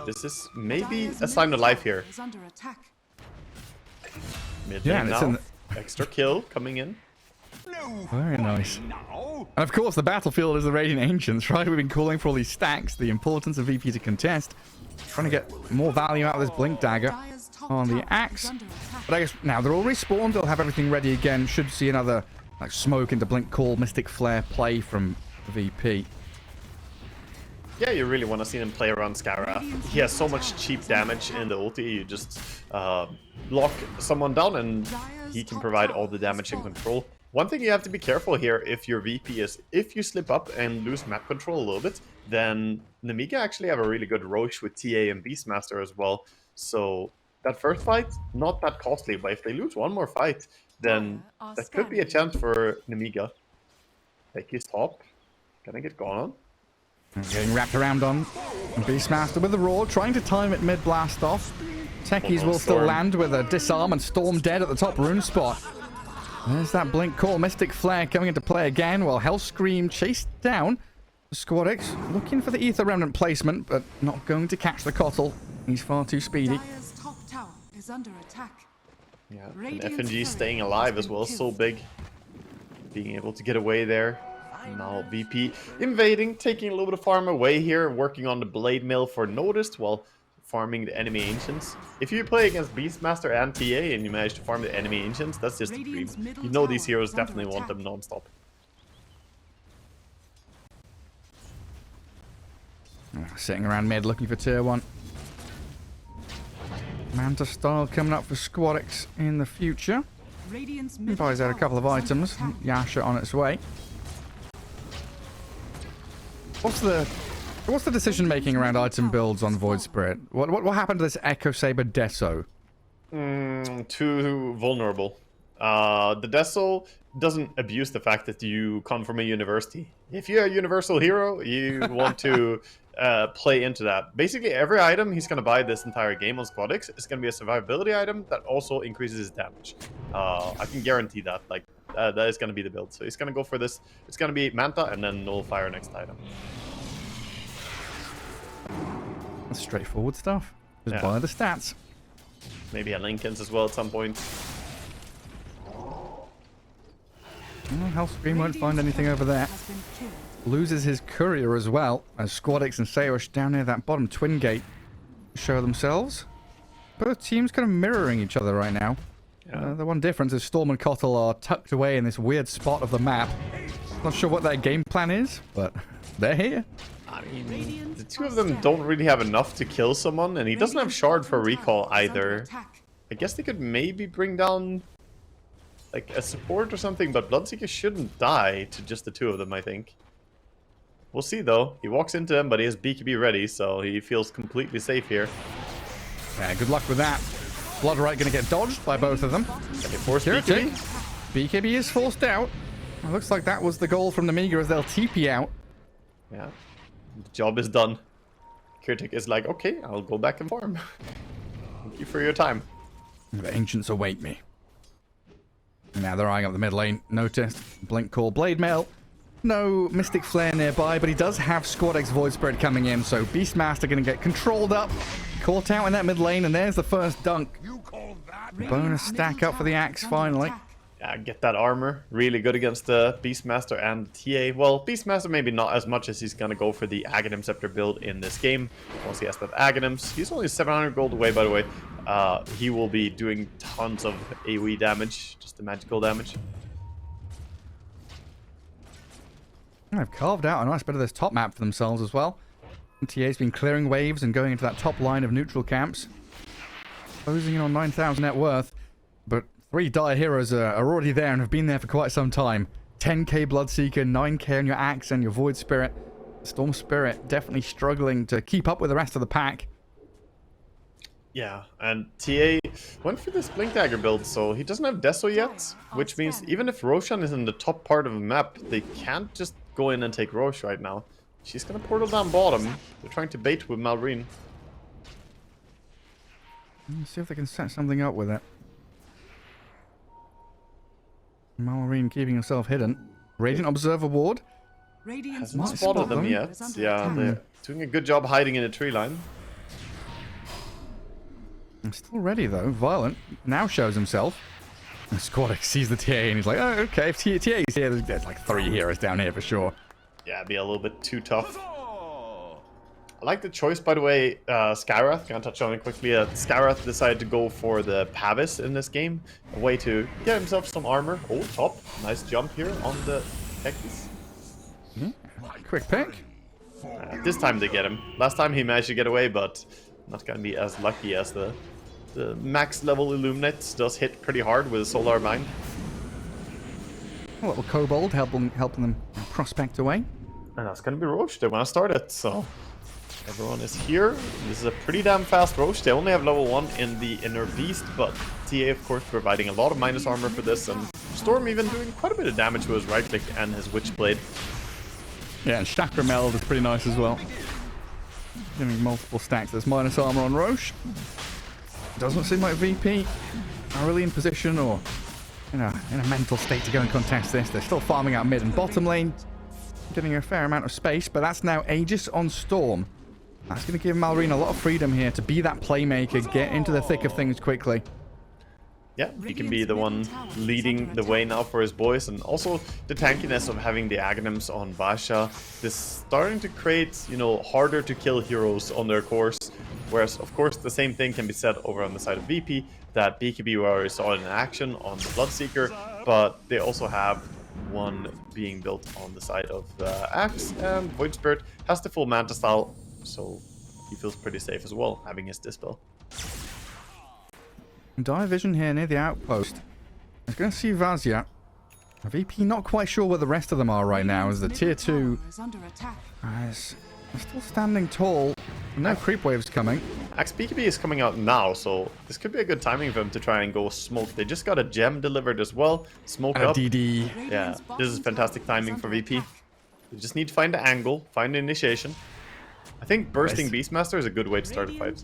this is maybe a sign of life here. Is under attack. Mid Yeah, lane and now, extra kill coming in. Very nice. And of course, the battlefield is the Radiant Ancients, right? We've been calling for all these stacks, the importance of VP to contest, trying to get more value out of this Blink Dagger on the Axe. But I guess now they're all respawned, they'll have everything ready again. Should see another like smoke into Blink Call, Mystic Flare play from VP. Yeah, you really want to see him play around Scara. He has so much cheap damage in the ulti, you just lock someone down and he can provide all the damage and control. One thing you have to be careful here if your VP is, if you slip up and lose map control a little bit, then Nemiga actually have a really good Roche with TA and Beastmaster as well. So that first fight, not that costly, but if they lose one more fight, then that could be a chance for Nemiga. Take his top, gonna get gone on. Getting wrapped around on Beastmaster with the Roar, trying to time it mid-blast off. Techies will still land with a Disarm and Storm dead at the top rune spot. There's that Blink Call, Mystic Flare coming into play again, while Hellscream chased down Squadix, looking for the Ether Remnant placement, but not going to catch the Kotl. He's far too speedy. Dire's top tower is under attack. Yeah, and FNG staying alive as well, so big. Being able to get away there. Now VP invading, taking a little bit of farm away here, working on the Blade Mill for Noticed while farming the enemy Ancients. If you play against Beastmaster and TA and you manage to farm the enemy Ancients, that's just a dream. You know these heroes definitely want them non-stop. Sitting around mid looking for tier 1. Manta style coming up for Squadix in the future. Buys out a couple of items. Yasha on its way. What's the decision making around item builds on Void Spirit? What happened to this Echo Saber Deso? Too vulnerable. The Deso doesn't abuse the fact that you come from a university. If you're a universal hero, you want to play into that. Basically, every item he's going to buy this entire game on Squadix is going to be a survivability item that also increases his damage. I can guarantee that. Like, that is going to be the build. So he's going to go for this. It's going to be Manta and then Nullifier next item. That's straightforward stuff. Just buy the stats. Maybe a Lincoln's as well at some point. Hellscream won't find anything over there. Loses his courier as well, as Squadix and Saosh down near that bottom twin gate show themselves. Both teams kind of mirroring each other right now. The one difference is Storm and Kotl are tucked away in this weird spot of the map. Not sure what their game plan is, but they're here. I mean, the two of them don't really have enough to kill someone, and he doesn't have Shard for recall either. I guess they could maybe bring down like a support or something, but Bloodseeker shouldn't die to just the two of them, I think. We'll see though. He walks into them, but he has BKB ready, so he feels completely safe here. Yeah, good luck with that. Bloodright going to get dodged by both of them. BKB? BKB is forced out. It looks like that was the goal from Nemiga as they'll TP out. Yeah, the job is done. Kirtik is like, okay, I'll go back and farm. Thank you for your time. The Ancients await me. Now they're eyeing up the mid lane. Noticed. Blink Call, Blade Mail. No Mystic Flare nearby, but he does have Squadix Void Spirit coming in, so Beastmaster going to get controlled up. Caught out in that mid lane, and there's the first dunk. Bonus stack up for the Axe finally. Yeah, get that armor. Really good against the Beastmaster and TA. Well, Beastmaster maybe not as much as he's going to go for the Aghanim Scepter build in this game. Once he has that Aghanims, he's only 700 gold away, by the way. He will be doing tons of AoE damage, just the magical damage. They've carved out a nice bit of this top map for themselves as well. TA's been clearing waves and going into that top line of neutral camps. closing in on 9,000 net worth. But 3 dire heroes are already there and have been there for quite some time. 10k Bloodseeker, 9k on your Axe and your Void Spirit. Storm Spirit definitely struggling to keep up with the rest of the pack. Yeah, and TA went for this Blink Dagger build, so he doesn't have Deso yet, which means even if Roshan is in the top part of the map, they can't just go in and take Rosh right now. She's gonna portal down bottom. They're trying to bait with Malrine. Let's see if they can set something up with it. Malrine keeping herself hidden. Radiant Observer Ward. Hasn't spotted them yet. Yeah, they're doing a good job hiding in a tree line. I'm still ready though. Violent now shows himself. And Squad sees the TA and he's like, oh, okay, if TA's here, there's like 3 heroes down here for sure. Yeah, it'd be a little bit too tough. I like the choice, by the way. Skyrath, gonna touch on it quickly. Skyrath decided to go for the Pavis in this game. A way to get himself some armor. Oh, top. Nice jump here on the Hectis. Yeah, quick pick. This time they get him. Last time he managed to get away, but not gonna be as lucky as the max level Illuminate does hit pretty hard with a Solar Mind. A little Kobold helping them prospect away. And that's gonna be Roche. They wanna start it, so everyone is here. This is a pretty damn fast Roche. They only have level 1 in the Inner Beast, but TA of course providing a lot of minus armor for this, and Storm even doing quite a bit of damage with his right click and his Witchblade. Yeah, and Chakra Meld is pretty nice as well. Giving multiple stacks. There's minus armor on Roche. Doesn't seem like VP are really in position or in a mental state to go and contest this. They're still farming out mid and bottom lane, getting a fair amount of space, but that's now Aegis on Storm. That's going to give Malrine a lot of freedom here to be that playmaker, get into the thick of things quickly. Yeah, he can be the one leading the way now for his boys, and also the tankiness of having the Aghanims on Basha is starting to create, you know, harder to kill heroes on their course. Whereas, of course, the same thing can be said over on the side of VP, that BKB we already saw in action on the Bloodseeker, but they also have one being built on the side of Axe, and Void Spirit has the full Manta style, so he feels pretty safe as well, having his Dispel. Dire Vision here near the outpost. I was going to see Vazia. VP not quite sure where the rest of them are right now, as the tier 2 is still standing tall. No creep waves coming. Axe BKB is coming out now, so this could be a good timing for him to try and go smoke. They just got a gem delivered as well. Smoke And up. a DD. Yeah, this is fantastic timing for VP. You just need to find the angle, find the initiation. I think bursting Beastmaster is a good way to start a fight.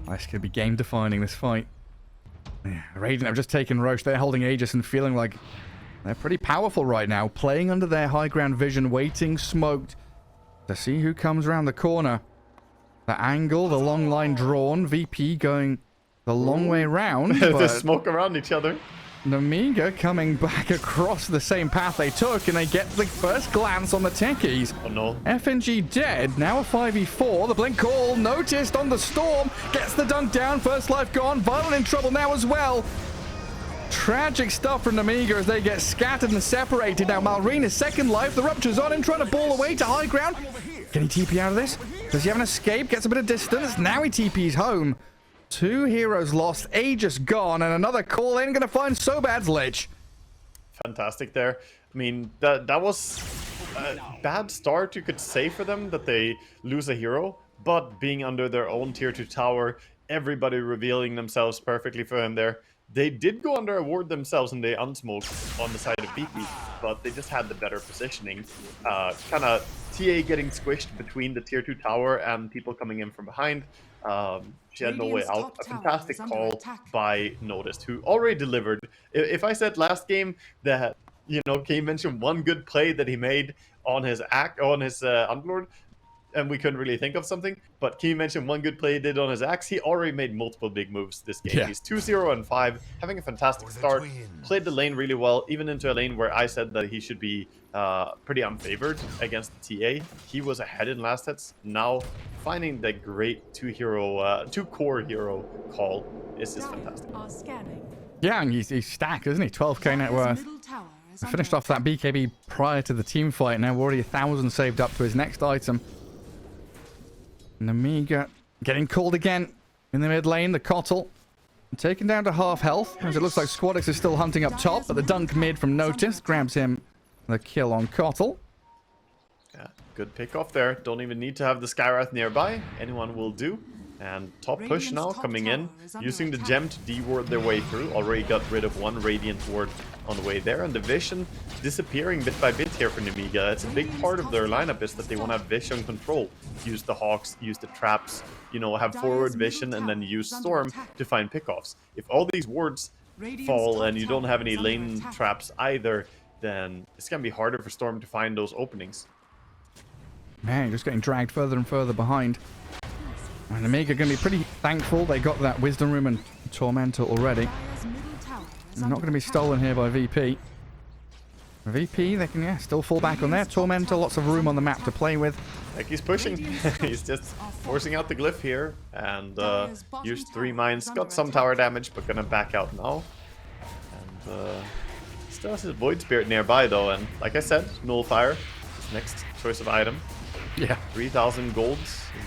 This could be game defining, this fight. Yeah, Radiant have just taken Roche. They're holding Aegis and feeling like they're pretty powerful right now. Playing under their high ground vision, waiting smoked to see who comes around the corner. The angle, the long line drawn. VP going the long way round. They smoke around each other. Nemiga coming back across the same path they took, and they get the first glance on the techies. Oh no. FNG dead, now a 5v4. The blink call noticed on the Storm. Gets the dunk down, first life gone. Violent in trouble now as well. Tragic stuff from Nemiga as they get scattered and separated. Now Malrine is second life. The Rupture's on him, trying to ball away to high ground. Can he TP out of this? Does he have an escape? Gets a bit of distance. Now he TP's home. 2 heroes lost, Aegis gone, and another call in. Gonna find Sobad's Lich. Fantastic there. I mean, that was a bad start, you could say, for them, that they lose a hero, but being under their own tier 2 tower, everybody revealing themselves perfectly for him there. They did go under a ward themselves and they unsmoked on the side of BP, but they just had the better positioning. Kind of TA getting squished between the tier 2 tower and people coming in from behind. She had no way out. A fantastic call by Noticed, who already delivered. If I said last game that, you know, Kane mentioned one good play that he made on his Underlord, and we couldn't really think of something, but Kane mentioned one good play he did on his Axe. He already made multiple big moves this game. Yeah. He's 2-0 and 5, having a fantastic start. Played the lane really well, even into a lane where I said that he should be pretty unfavored against the TA. He was ahead in last hits. Now finding the great two core hero call is just fantastic. Yeah, and he's stacked, isn't he? 12k net worth. Finished off that BKB prior to the team fight. Now already 1,000 saved up to his next item. Nemiga getting called again in the mid lane. The Kotl Taken down to half health, as it looks like Squadix is still hunting up top, but the dunk mid from Notice grabs him the kill on Kotl. Yeah, good pick off there. Don't even need to have the Skywrath nearby. Anyone will do. And top push now coming in, using the gem to de-ward their way through. Already got rid of one Radiant ward on the way there. And the vision disappearing bit by bit here for Nemiga. It's a big part of their lineup is that they want to have vision control. Use the Hawks, use the traps, you know, have forward vision and then use Storm to find pickoffs. If all these wards fall and you don't have any lane traps either, then it's going to be harder for Storm to find those openings. Man, just getting dragged further and further behind. And Nemiga going to be pretty thankful they got that Wisdom Room and Tormentor already. They're not going to be stolen here by VP. VP, they can still fall back on there. Tormentor, lots of room on the map to play with. Like he's pushing. He's just forcing out the glyph here. And used 3 mines. Got some tower damage, but going to back out now. And still has his Void Spirit nearby though. And like I said, Nullifier. Next choice of item. Yeah. 3,000 gold.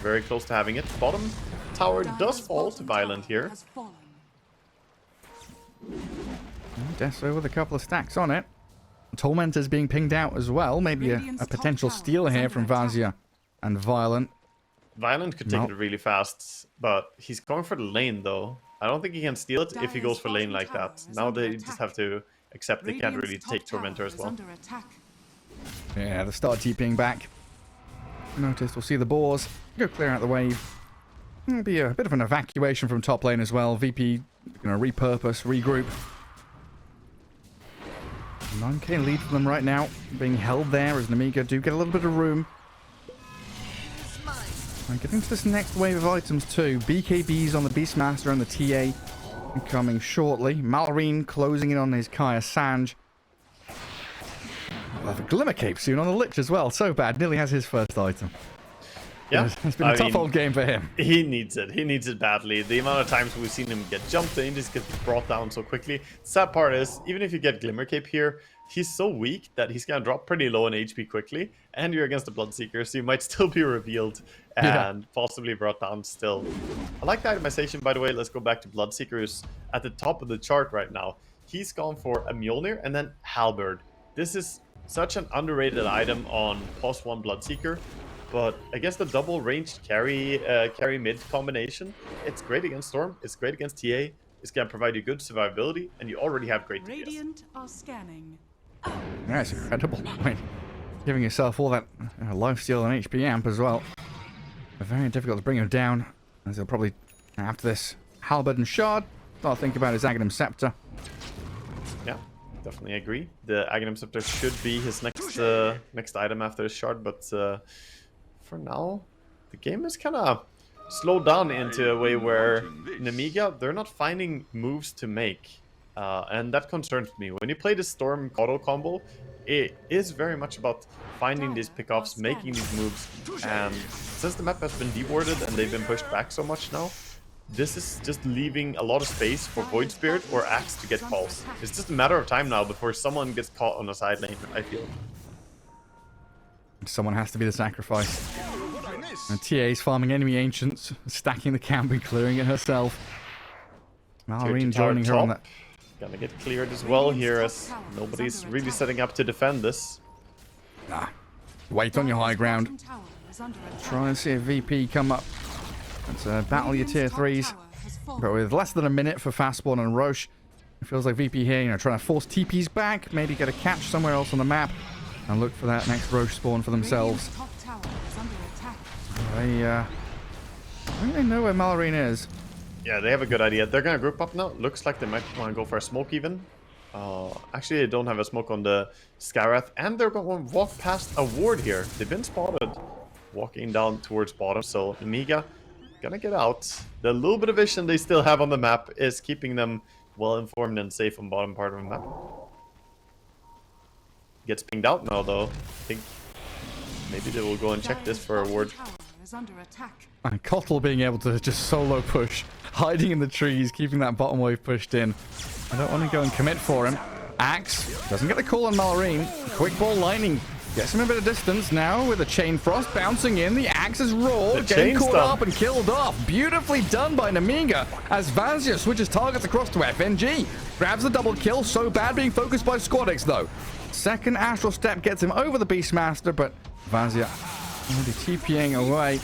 Very close to having it. Bottom tower does fall to Violent here. Deso with a couple of stacks on it. Tormentor's being pinged out as well. Maybe a potential steal here from Vazia and Violent. Violent could take it really fast, but he's going for the lane though. I don't think he can steal it if he goes for lane like that. Now they just have to accept they can't really take Tormentor as well. Yeah, the start TPing back. Noticed we'll see the boars go clear out the wave. It'll be a bit of an evacuation from top lane as well. VP going to repurpose, regroup. 9k lead for them right now, being held there as Nemiga do get a little bit of room. And getting to this next wave of items too. BKBs on the Beastmaster and the TA coming shortly. Malrine closing in on his Kaya Sanj. We'll have a Glimmer Cape soon on the Lich as well. So bad. Nearly has his first item. Yeah. It's been a tough old game for him. He needs it. He needs it badly. The amount of times we've seen him get jumped in, just get brought down so quickly. The sad part is, even if you get Glimmer Cape here, he's so weak that he's going to drop pretty low in HP quickly. And you're against the Bloodseeker, so you might still be revealed and possibly brought down still. I like the itemization, by the way. Let's go back to Bloodseeker, who's at the top of the chart right now. He's gone for a Mjolnir and then Halberd. This is such an underrated item on +1 Bloodseeker, but against the double ranged carry mid combination, it's great against Storm, it's great against TA, it's going to provide you good survivability, and you already have great DPS. Radiant are scanning. That's incredible. Wait, giving yourself all that lifesteal and HP amp as well. But very difficult to bring him down, as he'll probably, after this Halberd and Shard, start thinking about his Aghanim Scepter. Yeah. Definitely agree. The Aghanim Scepter should be his next item after his shard, but for now, the game is kind of slowed down into a way where Nemiga, they're not finding moves to make, and that concerns me. When you play the Storm Kotl combo, it is very much about finding these pickoffs, making these moves, and since the map has been dewarded and they've been pushed back so much now, this is just leaving a lot of space for Void Spirit or Axe to get calls. It's just a matter of time now before someone gets caught on the side lane, I feel. Someone has to be the sacrifice. And TA's farming enemy ancients, stacking the camp and clearing it herself. Malrine joining her on that. Gonna get cleared as well here, as nobody's really setting up to defend this. Nah. Wait on your high ground. Try and see if VP come up. Let's battle your tier 3s. But with less than a minute for Fastborn and Roche, it feels like VP here, trying to force TPs back, maybe get a catch somewhere else on the map, and look for that next Roche spawn for themselves. I think they know where Malrine is. Yeah, they have a good idea. They're gonna group up now. Looks like they might want to go for a smoke even. Actually, they don't have a smoke on the Skywrath, and they're going to walk past a ward here. They've been spotted walking down towards bottom, so Nemiga gonna get out. The little bit of vision they still have on the map is keeping them well informed and safe on bottom part of the map. Gets pinged out now though. I think maybe they will go and check this for a ward. And Kotl being able to just solo push, hiding in the trees, keeping that bottom wave pushed in. I don't want to go and commit for him. Axe doesn't get the call on Malrine. Quick ball lining Gets him a bit of distance now with the Chain Frost bouncing in. The axe is roared, getting caught up and killed off. Beautifully done by Nemiga as Vazia switches targets across to FNG. Grabs the double kill, so bad being focused by Squadix though. Second Astral Step gets him over the Beastmaster, but Vazia already TPing away.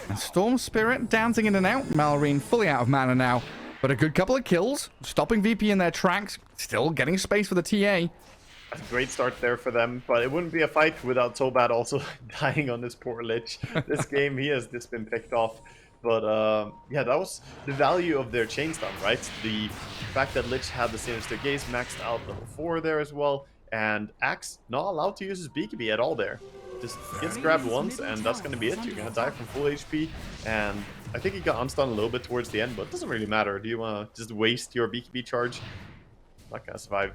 And Storm Spirit dancing in and out. Malrine fully out of mana now. But a good couple of kills, stopping VP in their tracks, still getting space for the TA. A great start there for them, but it wouldn't be a fight without Tobat also dying on this poor Lich. This game, he has just been picked off. But yeah, that was the value of their chain stun, right? The fact that Lich had the Sinister Gaze maxed out level 4 there as well, and Axe not allowed to use his BKB at all there. Just gets grabbed once, and that's going to be it. You're going to die from full HP, and I think he got unstunned a little bit towards the end, but it doesn't really matter. Do you want to just waste your BKB charge? Not going to survive.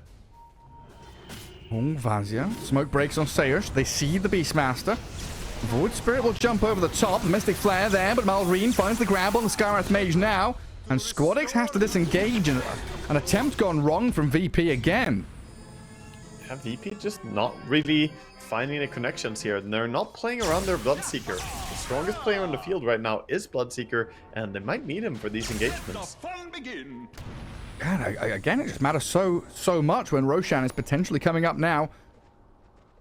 Oh, Vazia. Smoke breaks on Sayush. They see the Beastmaster. Void Spirit will jump over the top. The Mystic Flare there, but Malrine finds the grab on the Skywrath Mage now. And Squadix has to disengage, and an attempt gone wrong from VP again. Yeah, VP just not really finding the connections here. And they're not playing around their Bloodseeker. The strongest player on the field right now is Bloodseeker, and they might need him for these engagements. God, again, it just matters so much when Roshan is potentially coming up now.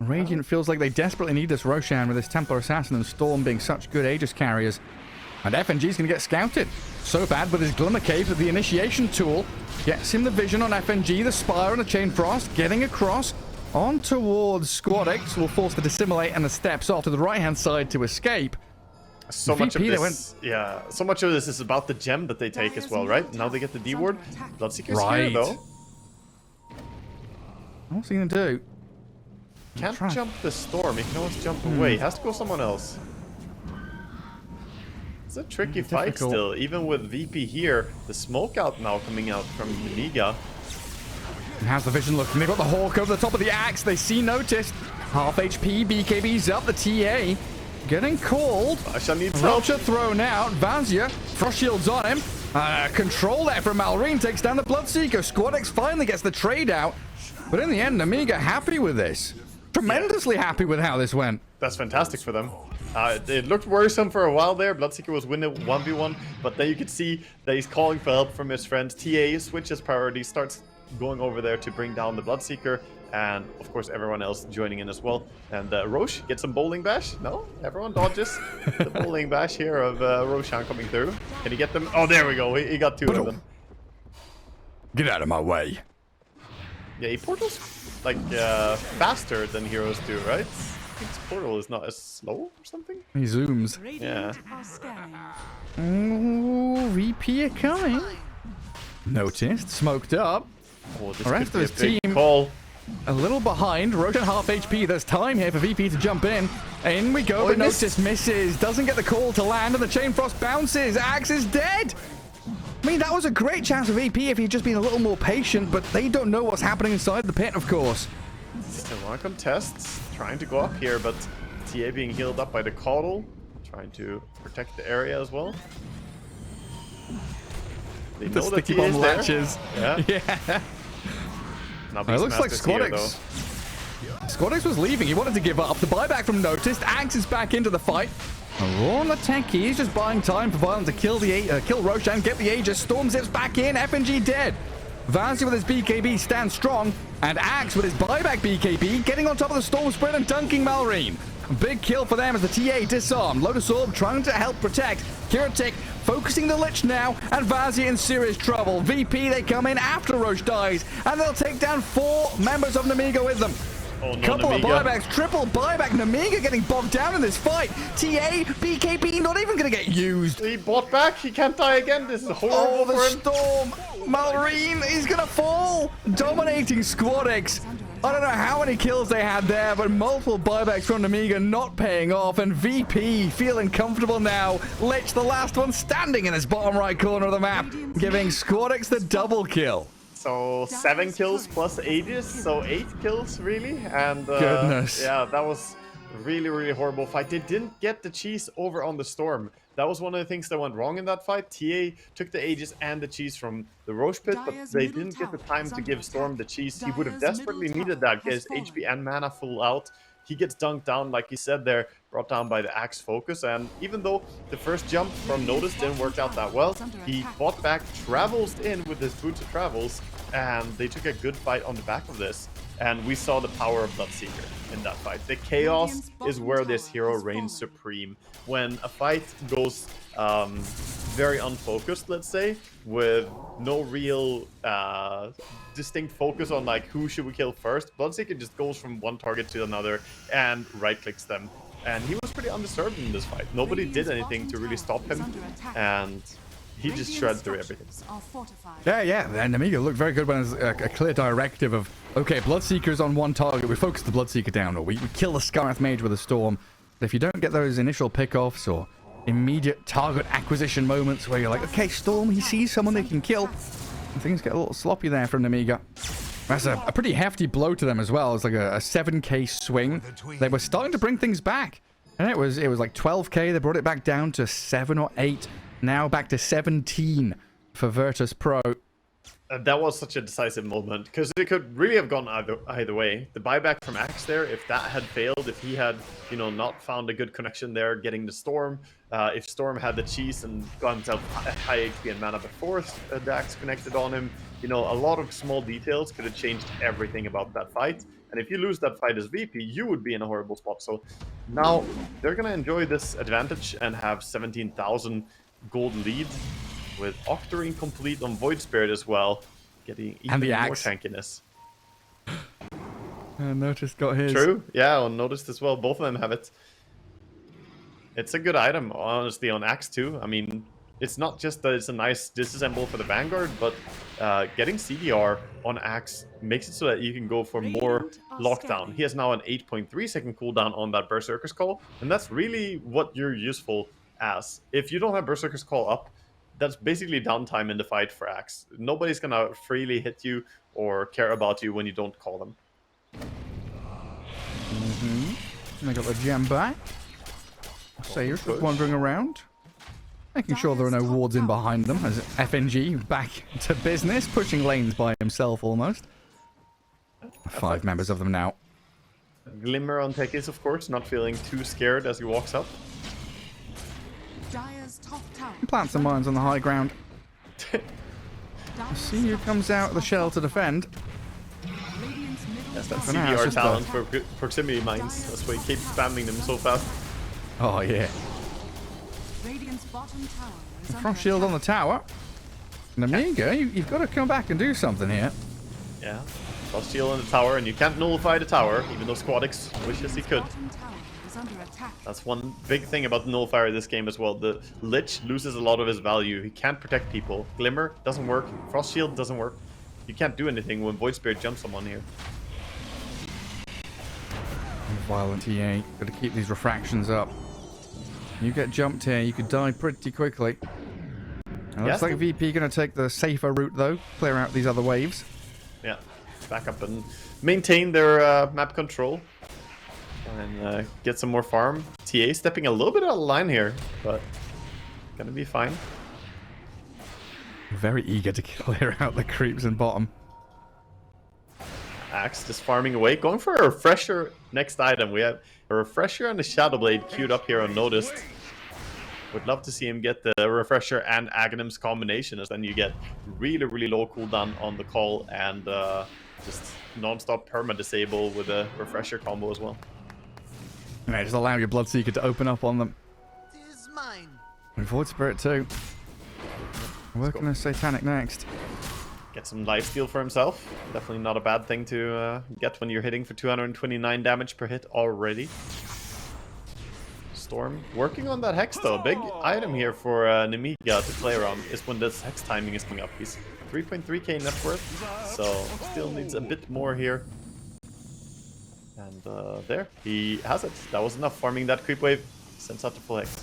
Radiant feels like they desperately need this Roshan with this Templar Assassin and Storm being such good Aegis carriers. And FNG's going to get scouted. So bad with his Glimmer Cape with the initiation tool. Gets him the vision on FNG, the Spire and the Chain Frost. Getting across on towards Squadix. Will force the Dissimulate and the steps off to the right-hand side to escape. So much of this, yeah, so much of this is about the gem that they take as well, right? Now they get the D ward. Bloodseeker's here though. What's he gonna do? Can't jump the storm. He can always jump away. Has to go someone else. It's a tricky fight still, even with VP here. The smoke out now coming out from Nemiga. And how's the vision looking? They've got the Hawk over the top of the axe. They see noticed. Half HP, BKB's up, the TA. Getting called. Asha needs help. Roger thrown out. Vazia, Frost Shield's on him. Control there from Malrine, takes down the Bloodseeker. Squadix finally gets the trade out. But in the end, Nemiga happy with this. Tremendously happy with how this went. That's fantastic for them. It looked worrisome for a while there. Bloodseeker was winning 1v1, but then you could see that he's calling for help from his friends. TA switches priority, starts going over there to bring down the Bloodseeker. And, of course, everyone else joining in as well. And Roche gets some bowling bash. No, everyone dodges the bowling bash here of Roshan coming through. Can he get them? Oh, there we go. He got two of them. Get out of my way. Yeah, he portals, like, faster than heroes do, right? I think his portal is not as slow or something. He zooms. Yeah. Ooh, VP are coming. Noticed. Smoked up. Oh, this the rest of his big team call. A little behind. Roshan half HP. There's time here for VP to jump in. In we go, but Notice misses. Doesn't get the call to land, and the Chain Frost bounces. Axe is dead. I mean, that was a great chance for VP if he'd just been a little more patient, but they don't know what's happening inside the pit, of course. Still want to contest. Trying to go up here, but TA being healed up by the Caudal. Trying to protect the area as well. They know that TA is there. Latches. Yeah. It looks like Squadix. Squadix was leaving. He wanted to give up. The buyback from Noticed. Axe is back into the fight. On the tech, he's just buying time for Violent to kill Roshan, get the Aegis. Storm zips back in. FNG dead. Vazia with his BKB stands strong. And Axe with his buyback BKB getting on top of the Storm Spirit and dunking Malrine. Big kill for them as the TA disarmed. Lotus Orb trying to help protect. Kiratik focusing the Lich now, and Vazia in serious trouble. VP, they come in after Roche dies, and they'll take down 4 members of Nemiga with them. Oh, no, Couple Nemiga. of buybacks, triple buyback. Nemiga getting bogged down in this fight. TA, BKB not even going to get used. He bought back. He can't die again. This is horrible the for him. Storm. Malrine, he's going to fall. Dominating Squadix. I don't know how many kills they had there, but multiple buybacks from Nemiga not paying off, and VP feeling comfortable now. Lich, the last one standing in his bottom right corner of the map, giving Squadix the double kill. So 7 kills plus Aegis, so 8 kills really, and goodness. Yeah, that was a really, really horrible fight. They didn't get the cheese over on the Storm. That was one of the things that went wrong in that fight. TA took the Aegis and the cheese from the Roche pit, but they didn't get the time to give Storm the cheese. He would have desperately needed that, get his HP and mana full out. he gets dunked down, like he said there, brought down by the Axe focus. And even though the first jump from Notice didn't work out that well, he fought back, travels in with his boots of travels, and they took a good fight on the back of this. And we saw the power of Bloodseeker in that fight. The chaos is where this hero reigns supreme. When a fight goes very unfocused, let's say, with no real distinct focus on like who should we kill first, Bloodseeker just goes from one target to another and right-clicks them. And he was pretty undisturbed in this fight. Nobody did anything to really stop him, and he just shredded through everything. Yeah. And Nemiga looked very good when there's a clear directive of, okay, Bloodseeker's on one target, we focus the Bloodseeker down, or we kill the Scarth Mage with a Storm. But if you don't get those initial pickoffs or immediate target acquisition moments where you're like, okay, Storm, he sees someone they can kill, and things get a little sloppy there from Nemiga. That's a pretty hefty blow to them as well. It's like a 7k swing. They were starting to bring things back. And it was like 12k. They brought it back down to 7 or 8. Now back to 17 for Virtus.pro. That was such a decisive moment, because it could really have gone either way. The buyback from Axe there, if that had failed, if he had, you know, not found a good connection there getting the Storm, if Storm had the cheese and got himself high HP and mana before the Axe connected on him, you know, a lot of small details could have changed everything about that fight. And if you lose that fight as VP, you would be in a horrible spot. So now they're going to enjoy this advantage and have 17,000 gold lead, with Octarine complete on Void Spirit as well, getting even more tankiness. Notice got his. True, yeah, on Noticed as well. Both of them have it. It's a good item, honestly, on Axe too. I mean, it's not just that it's a nice disassemble for the Vanguard, but getting CDR on Axe makes it so that you can go for more lockdown. He has now an 8.3 second cooldown on that Berserker's Call, and that's really what you're useful as. If you don't have Berserker's Call up, that's basically downtime in the fight for Axe. Nobody's gonna freely hit you or care about you when you don't call them. And I got the gem back. Sayers just wandering around, making sure there are no wards in behind them, as FNG back to business, pushing lanes by himself almost. 5 members of them now. Glimmer on Tekis, of course, not feeling too scared as he walks up. Plant some mines on the high ground. See who comes out of the shell to defend. Yes, that's CDR talent for proximity mines. That's why he keeps spamming them so fast. Oh yeah. Frost shield on the tower. Nemiga, you've got to come back and do something here. Yeah, Frost shield on the tower, and you can't nullify the tower, even though Squadix wishes he could. That's one big thing about the nullifier this game as well. The Lich loses a lot of his value. He can't protect people. Glimmer doesn't work. Frost shield doesn't work. You can't do anything when Void Spirit jumps on here. Violent TA. Got to keep these refractions up. You get jumped here, you could die pretty quickly. It looks like VP going to take the safer route though. Clear out these other waves. Yeah, back up and maintain their map control. And get some more farm. TA stepping a little bit out of line here, but gonna be fine. Very eager to clear out the creeps in bottom. Axe just farming away, going for a refresher. Next item, we have a refresher and a Shadow Blade queued up here on Noticed. Would love to see him get the refresher and Aghanim's combination, as then you get really, really low cooldown on the call and just non-stop perma disable with a refresher combo as well. Yeah, just allow your Bloodseeker to open up on them. And Void Spirit too. Working a Satanic next. Get some lifesteal for himself. Definitely not a bad thing to get when you're hitting for 229 damage per hit already. Storm working on that Hex though. Big item here for Nemiga to play around is when this Hex timing is coming up. He's 3.3k net worth, so still needs a bit more here. And there, he has it. That was enough. Farming that creep wave sends out the full Hex.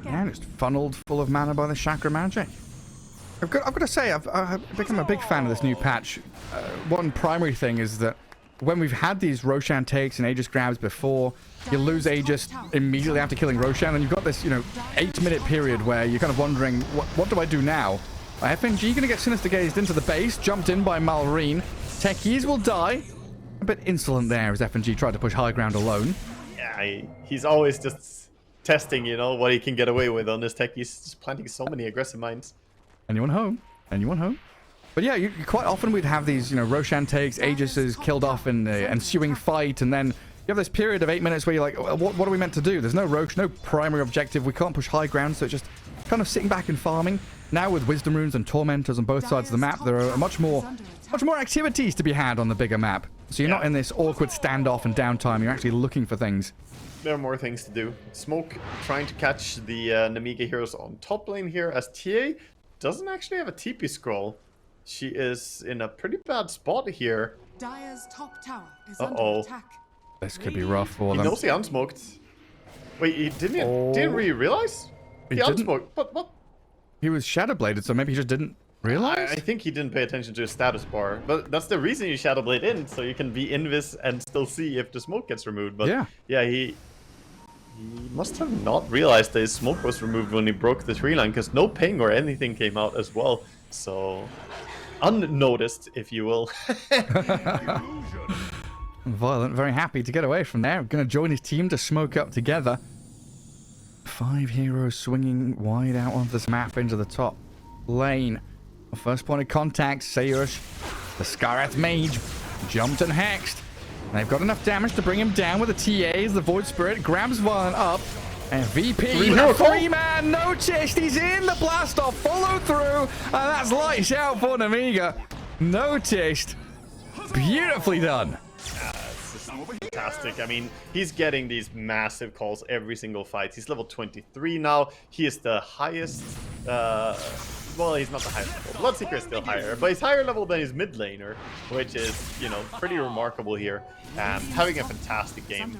Yeah, just funneled full of mana by the Chakra magic. I've got to say, I've become a big fan of this new patch. One primary thing is that when we've had these Roshan takes and Aegis grabs before, you lose Aegis immediately after killing Roshan, and you've got this, 8-minute period where you're kind of wondering, what do I do now? FNG going to get Sinister Gazed into the base, jumped in by Malrine. Techies will die. A bit insolent there as FNG tried to push high ground alone. Yeah, he's always just testing, you know, what he can get away with on this tech. He's just planting so many aggressive mines. Anyone home? Anyone home? But yeah, you quite often we'd have these, you know, Roshan takes, Aegis is killed off in the ensuing fight, and then you have this period of 8 minutes where you're like, what are we meant to do? There's no Rosh, no primary objective. We can't push high ground, so it's just kind of sitting back and farming. Now with Wisdom Runes and Tormentors on both sides of the map, there are much more activities to be had on the bigger map. So you're not in this awkward standoff and downtime. You're actually looking for things. There are more things to do. Smoke trying to catch the Nemiga heroes on top lane here, as TA doesn't actually have a TP scroll. She is in a pretty bad spot here. Dire's top tower is under attack. This could be rough for He them. knows he unsmoked. Wait, he didn't really realize? He unsmoked. But what? He was Shadowbladed, so maybe he just didn't realize? I think he didn't pay attention to his status bar. But that's the reason you Shadowblade in, so you can be invis and still see if the smoke gets removed. But yeah, he must have not realized that his smoke was removed when he broke the tree line, because no ping or anything came out as well. So unnoticed, if you will. Violent, very happy to get away from there. Going to join his team to smoke up together. 5 heroes swinging wide out on this map into the top lane. First point of contact, Sayush, the Scareth Mage, jumped and hexed. They've got enough damage to bring him down with the TAs. The Void Spirit grabs Violent up. And VP with a 3-man noticed. He's in the blast off, follow through. And that's lights out for Nemiga. Noticed. Beautifully done. Fantastic. I mean, he's getting these massive calls every single fight. He's level 23 now. He is the highest. Well, he's not the highest level. Bloodseeker is still higher, but he's higher level than his mid laner, which is, you know, pretty remarkable here. Having a fantastic game.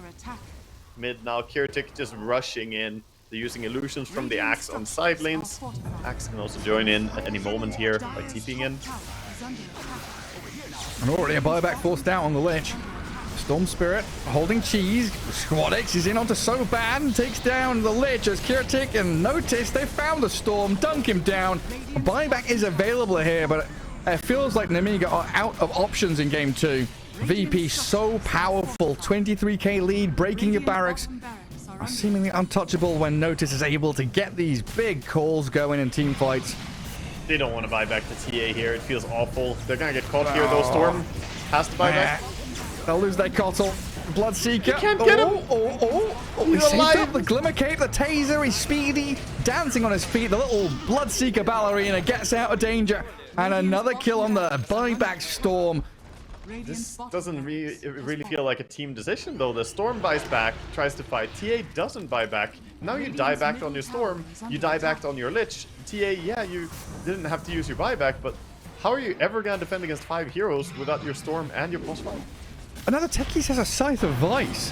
Mid now, Kirtik just rushing in. They're using illusions from the Axe on side lanes. Axe can also join in at any moment here by TPing in. And already a buyback forced out on the Lich. Storm Spirit holding cheese. Squadix is in onto Soban and takes down the Lich as Kirtik and Notice they found the Storm, dunk him down. A buyback is available here, but it feels like Nemiga are out of options in game 2. VP so powerful, 23k lead, breaking your barracks. Are seemingly untouchable when Notice is able to get these big calls going in team fights. They don't want to buy back the TA here. It feels awful. They're going to get caught here though. Storm has to buy back. They'll lose their Cottle. Bloodseeker. You can't get him. He saved up the Glimmer Cape, the Taser. He's speedy, dancing on his feet. The little Bloodseeker ballerina gets out of danger. And another kill on the buyback Storm. This doesn't really feel like a team decision though. The Storm buys back, tries to fight. TA doesn't buy back. Now you die back on your Storm. You die back on your Lich. TA, yeah, you didn't have to use your buyback, but how are you ever going to defend against 5 heroes without your Storm and your +5? Another Techie has a Scythe of Vice.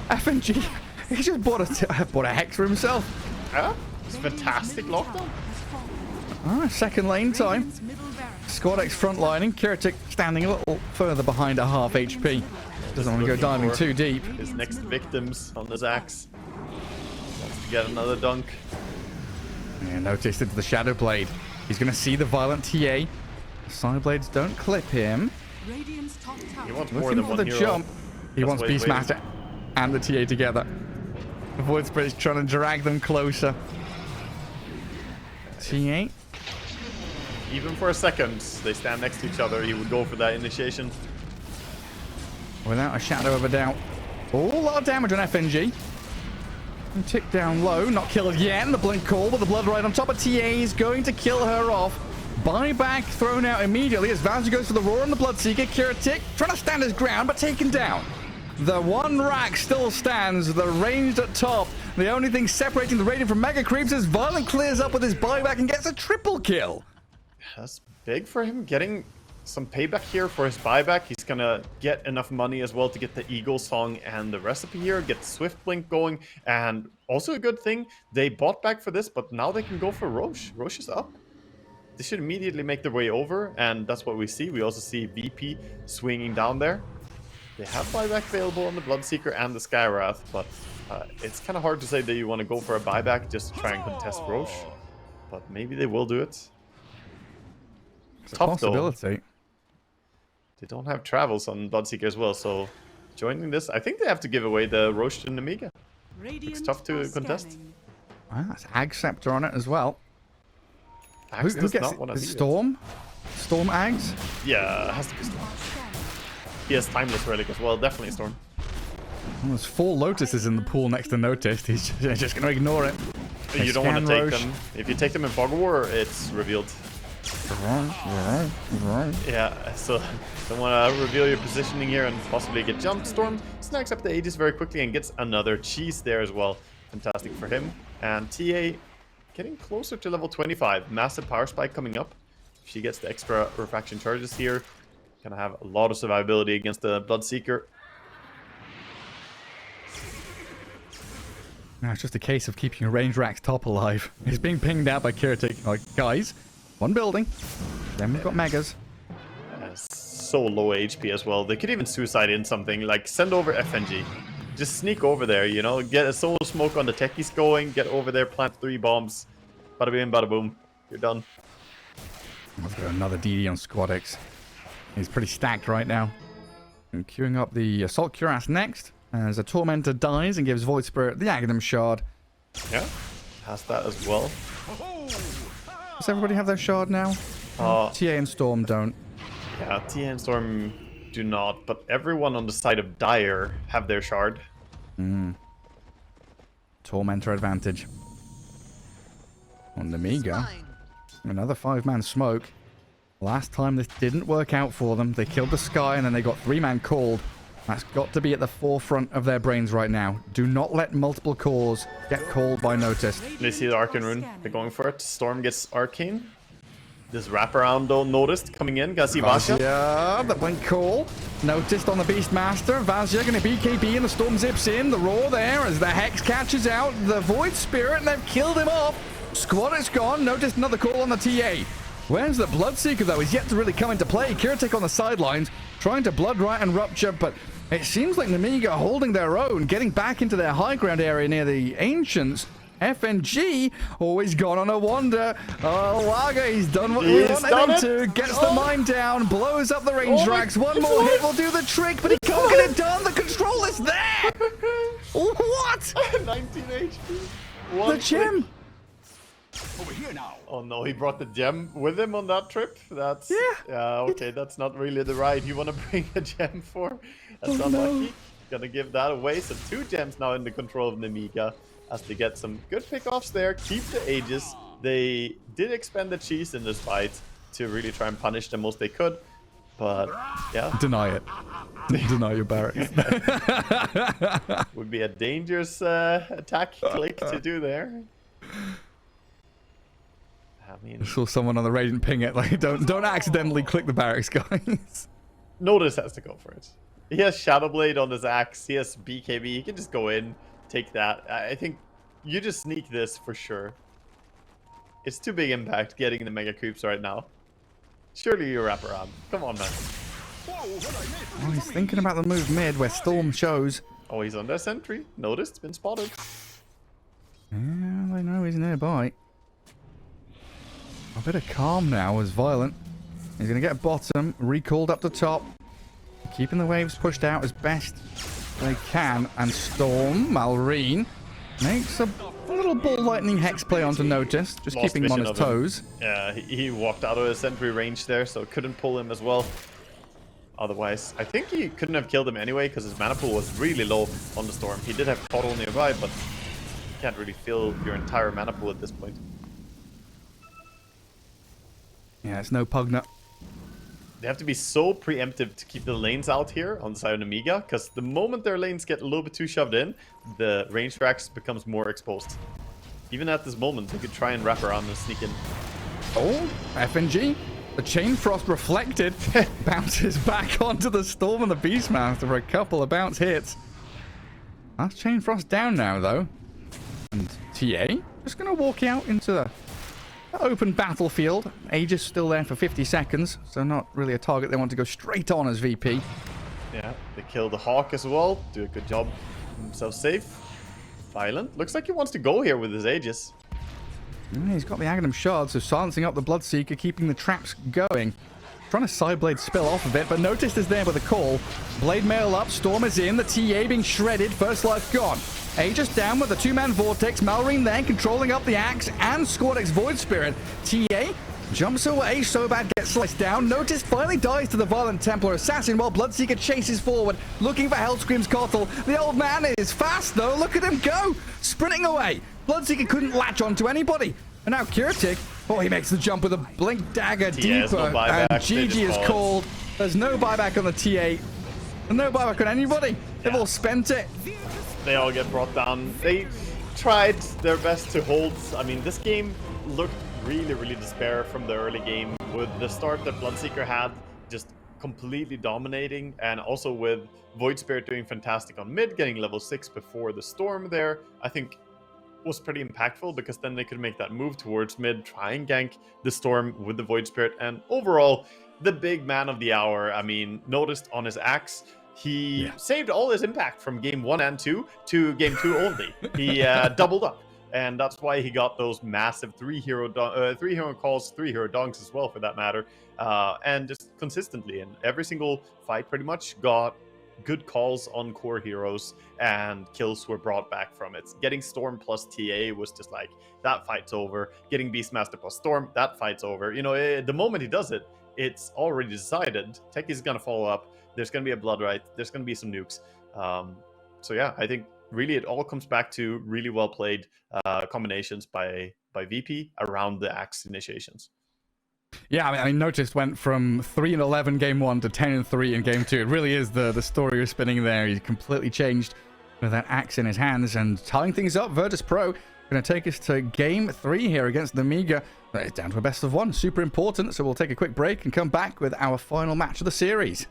FNG, he just bought a Hex for himself. Yeah, it's fantastic lockdown. Second lane time. Squadix frontlining. Kirtik standing a little further behind at half HP. Doesn't want to go diving too deep. His next victims on his Axe. Wants to get another dunk. Yeah, noticed into the Shadow Blade. He's going to see the violent TA. Side blades don't clip him. He wants more Looking than for one the hero. jump. He That's wants why he's Beastmaster and the TA together. The Void Spirit is trying to drag them closer. TA. Even for a second, they stand next to each other. He would go for that initiation. Without a shadow of a doubt. Oh, a lot of damage on FNG. And tick down low. Not killed yet. And the blink call with the blood right on top of TA is going to kill her off. Buyback thrown out immediately as Vazzy goes for the roar on the Bloodseeker. Kirtik trying to stand his ground, but taken down. The one rack still stands. The ranged at top. The only thing separating the Radiant from Mega Creeps is Violent clears up with his buyback and gets a triple kill. That's big for him, getting some payback here for his buyback. He's gonna get enough money as well to get the Eagle Song and the recipe here, get the Swift Blink going, and also a good thing, they bought back for this, but now they can go for Rosh. Rosh is up. They should immediately make their way over, and that's what we see. We also see VP swinging down there. They have buyback available on the Bloodseeker and the Skywrath, but it's kind of hard to say that you want to go for a buyback just to try and contest Rosh, but maybe they will do it. It's a possibility. They don't have travels on Bloodseeker as well, so joining this, I think they have to give away the Roche and Nemiga. It's tough to contest. Ah, that's Ag Scepter on it as well. Axe Who does gets not it? want to It's Storm? Storm Ags? Yeah, it has to be Storm. He has Timeless Relic as well, definitely Storm. Oh, there's 4 Lotuses in the pool next to Noticed. He's just going to ignore it. You don't want to take them. If you take them in Fog War, it's revealed. Yeah, so don't want to reveal your positioning here and possibly get jumped. Storm snacks up the Aegis very quickly and gets another cheese there as well. Fantastic for him. And TA getting closer to level 25. Massive power spike coming up. If she gets the extra refraction charges here, gonna have a lot of survivability against the Bloodseeker. Now it's just a case of keeping a range rack's top alive. He's being pinged out by Kiratik. Like, guys, one building. Then we've got Megas. So low HP as well. They could even suicide in something, like send over FNG. Just sneak over there, you know, get a soul smoke on the techies going, get over there, plant 3 bombs. Bada bing, bada boom. You're done. Let's go another DD on Squadix. He's pretty stacked right now. And queuing up the Assault Cuirass next. As a Tormentor dies and gives Void Spirit the Aghanim Shard. Yeah, has that as well. Does everybody have their shard now? TA and Storm don't. Yeah, TA and Storm do not, but everyone on the side of Dire have their shard. Tormentor advantage. On Nemiga. Another 5-man smoke. Last time this didn't work out for them. They killed the Sky and then they got 3-man called. That's got to be at the forefront of their brains right now. Do not let multiple cores get called by Notice. They see the Arcane Rune. They're going for it. Storm gets Arcane. This wraparound though noticed coming in. Gotta see Vasya. Yeah, that went cool. Noticed on the Beastmaster. Vasya going to BKB and the Storm zips in. The roar there as the Hex catches out the Void Spirit and they've killed him off. Squad is gone. Noticed another call on the TA. Where's the Bloodseeker though? He's yet to really come into play. Kiratik on the sidelines trying to Blood Riot and Rupture, but it seems like Nemiga holding their own, getting back into their high ground area near the Ancients. FNG always gone on a wander. Oh, Waga, he's done what we wanted him to. Gets the mine down, blows up the range racks. One more hit will do the trick, but he can't get it done. The control is there. What? 19 HP. The gem. Over here now. Oh no, he brought the gem with him on that trip? That's... Yeah. Okay, that's not really the ride you want to bring a gem for. That's unlucky. Gonna give that away. So 2 gems now in the control of Nemiga as they get some good pickoffs there. Keep the Aegis. They did expend the cheese in this fight to really try and punish the most they could. But, yeah. Deny it. Deny your barracks. Would be a dangerous attack click to do there. I mean, I saw someone on the Radiant ping it. Like, don't accidentally click the barracks, guys. Notice has to go for it. He has Shadowblade on his axe. He has BKB. He can just go in, take that. I think you just sneak this for sure. It's too big impact getting the mega creeps right now. Surely you wrap around. Come on, man. Oh, he's thinking about the move mid where Storm shows. Oh, he's under sentry. Noticed. Been spotted. Yeah, I know he's nearby. A bit of calm now as Violent. He's going to get bottom, recalled up the top. Keeping the waves pushed out as best they can. And Storm, Malrine, makes a little ball lightning hex play onto Notice. Just Lost keeping him on vision his of him. toes. Yeah, he walked out of his sentry range there, so couldn't pull him as well. Otherwise, I think he couldn't have killed him anyway because his mana pool was really low on the Storm. He did have Portal nearby, but you can't really fill your entire mana pool at this point. Yeah, it's no Pugnut. They have to be so preemptive to keep the lanes out here on the side of Nemiga, because the moment their lanes get a little bit too shoved in, the range tracks becomes more exposed. Even at this moment, they could try and wrap around and sneak in. Oh, FNG. The Chain Frost reflected. Bounces back onto the Storm and the Beastmaster for a couple of bounce hits. That's Chain Frost down now, though. And TA just going to walk out into the open battlefield. Aegis still there for 50 seconds, so not really a target they want to go straight on as VP. Yeah, they kill the Hawk as well. Do a good job. Himself safe. Violent. Looks like he wants to go here with his Aegis. Yeah, he's got the Aghanim Shard, so silencing up the Bloodseeker, keeping the traps going. trying to side blade spill off of it, but Noticed is there with a call. Blade mail up, Storm is in, the TA being shredded, first life gone. Aegis down with the two-man Vortex, Malrine then controlling up the Axe and Squadex Void Spirit. TA jumps away, Sobad gets sliced down. Noticed finally dies to the Violent Templar Assassin while Bloodseeker chases forward, looking for Hellscream's Kotl. The old man is fast though, look at him go! Sprinting away. Bloodseeker couldn't latch onto anybody. And now Kiratic, oh, he makes the jump with a Blink Dagger deeper. No buyback, and GG is called. There's no buyback on the TA. And no buyback on anybody. They've all spent it. They all get brought down. They tried their best to hold. I mean, this game looked really despair from the early game with the start that Bloodseeker had, just completely dominating, and also with Void Spirit doing fantastic on mid, getting level 6 before the Storm there, I think was pretty impactful, because then they could make that move towards mid, try and gank the Storm with the Void Spirit, and overall, the big man of the hour, I mean, Noticed on his Axe, he saved all his impact from game 1 and 2 to game 2 only. He doubled up. And that's why he got those massive 3 hero calls, 3 hero donks as well, for that matter. And just consistently, in every single fight, pretty much got good calls on core heroes, and kills were brought back from it. Getting Storm plus TA was just like, that fight's over. Getting Beastmaster plus Storm, that fight's over. You know, the moment he does it, it's already decided. Techi's gonna follow up. There's gonna be a Blood Right. There's gonna be some nukes. So yeah, I think really it all comes back to really well played combinations by VP around the Axe initiations. Yeah, I mean, Noticed went from 3-11 game 1 to 10-3 in game 2. It really is the story you're spinning there. He's completely changed with that Axe in his hands and tying things up. Virtus.pro going to take us to game 3 here against Nemiga. It's down to a best of 1. Super important, so we'll take a quick break and come back with our final match of the series.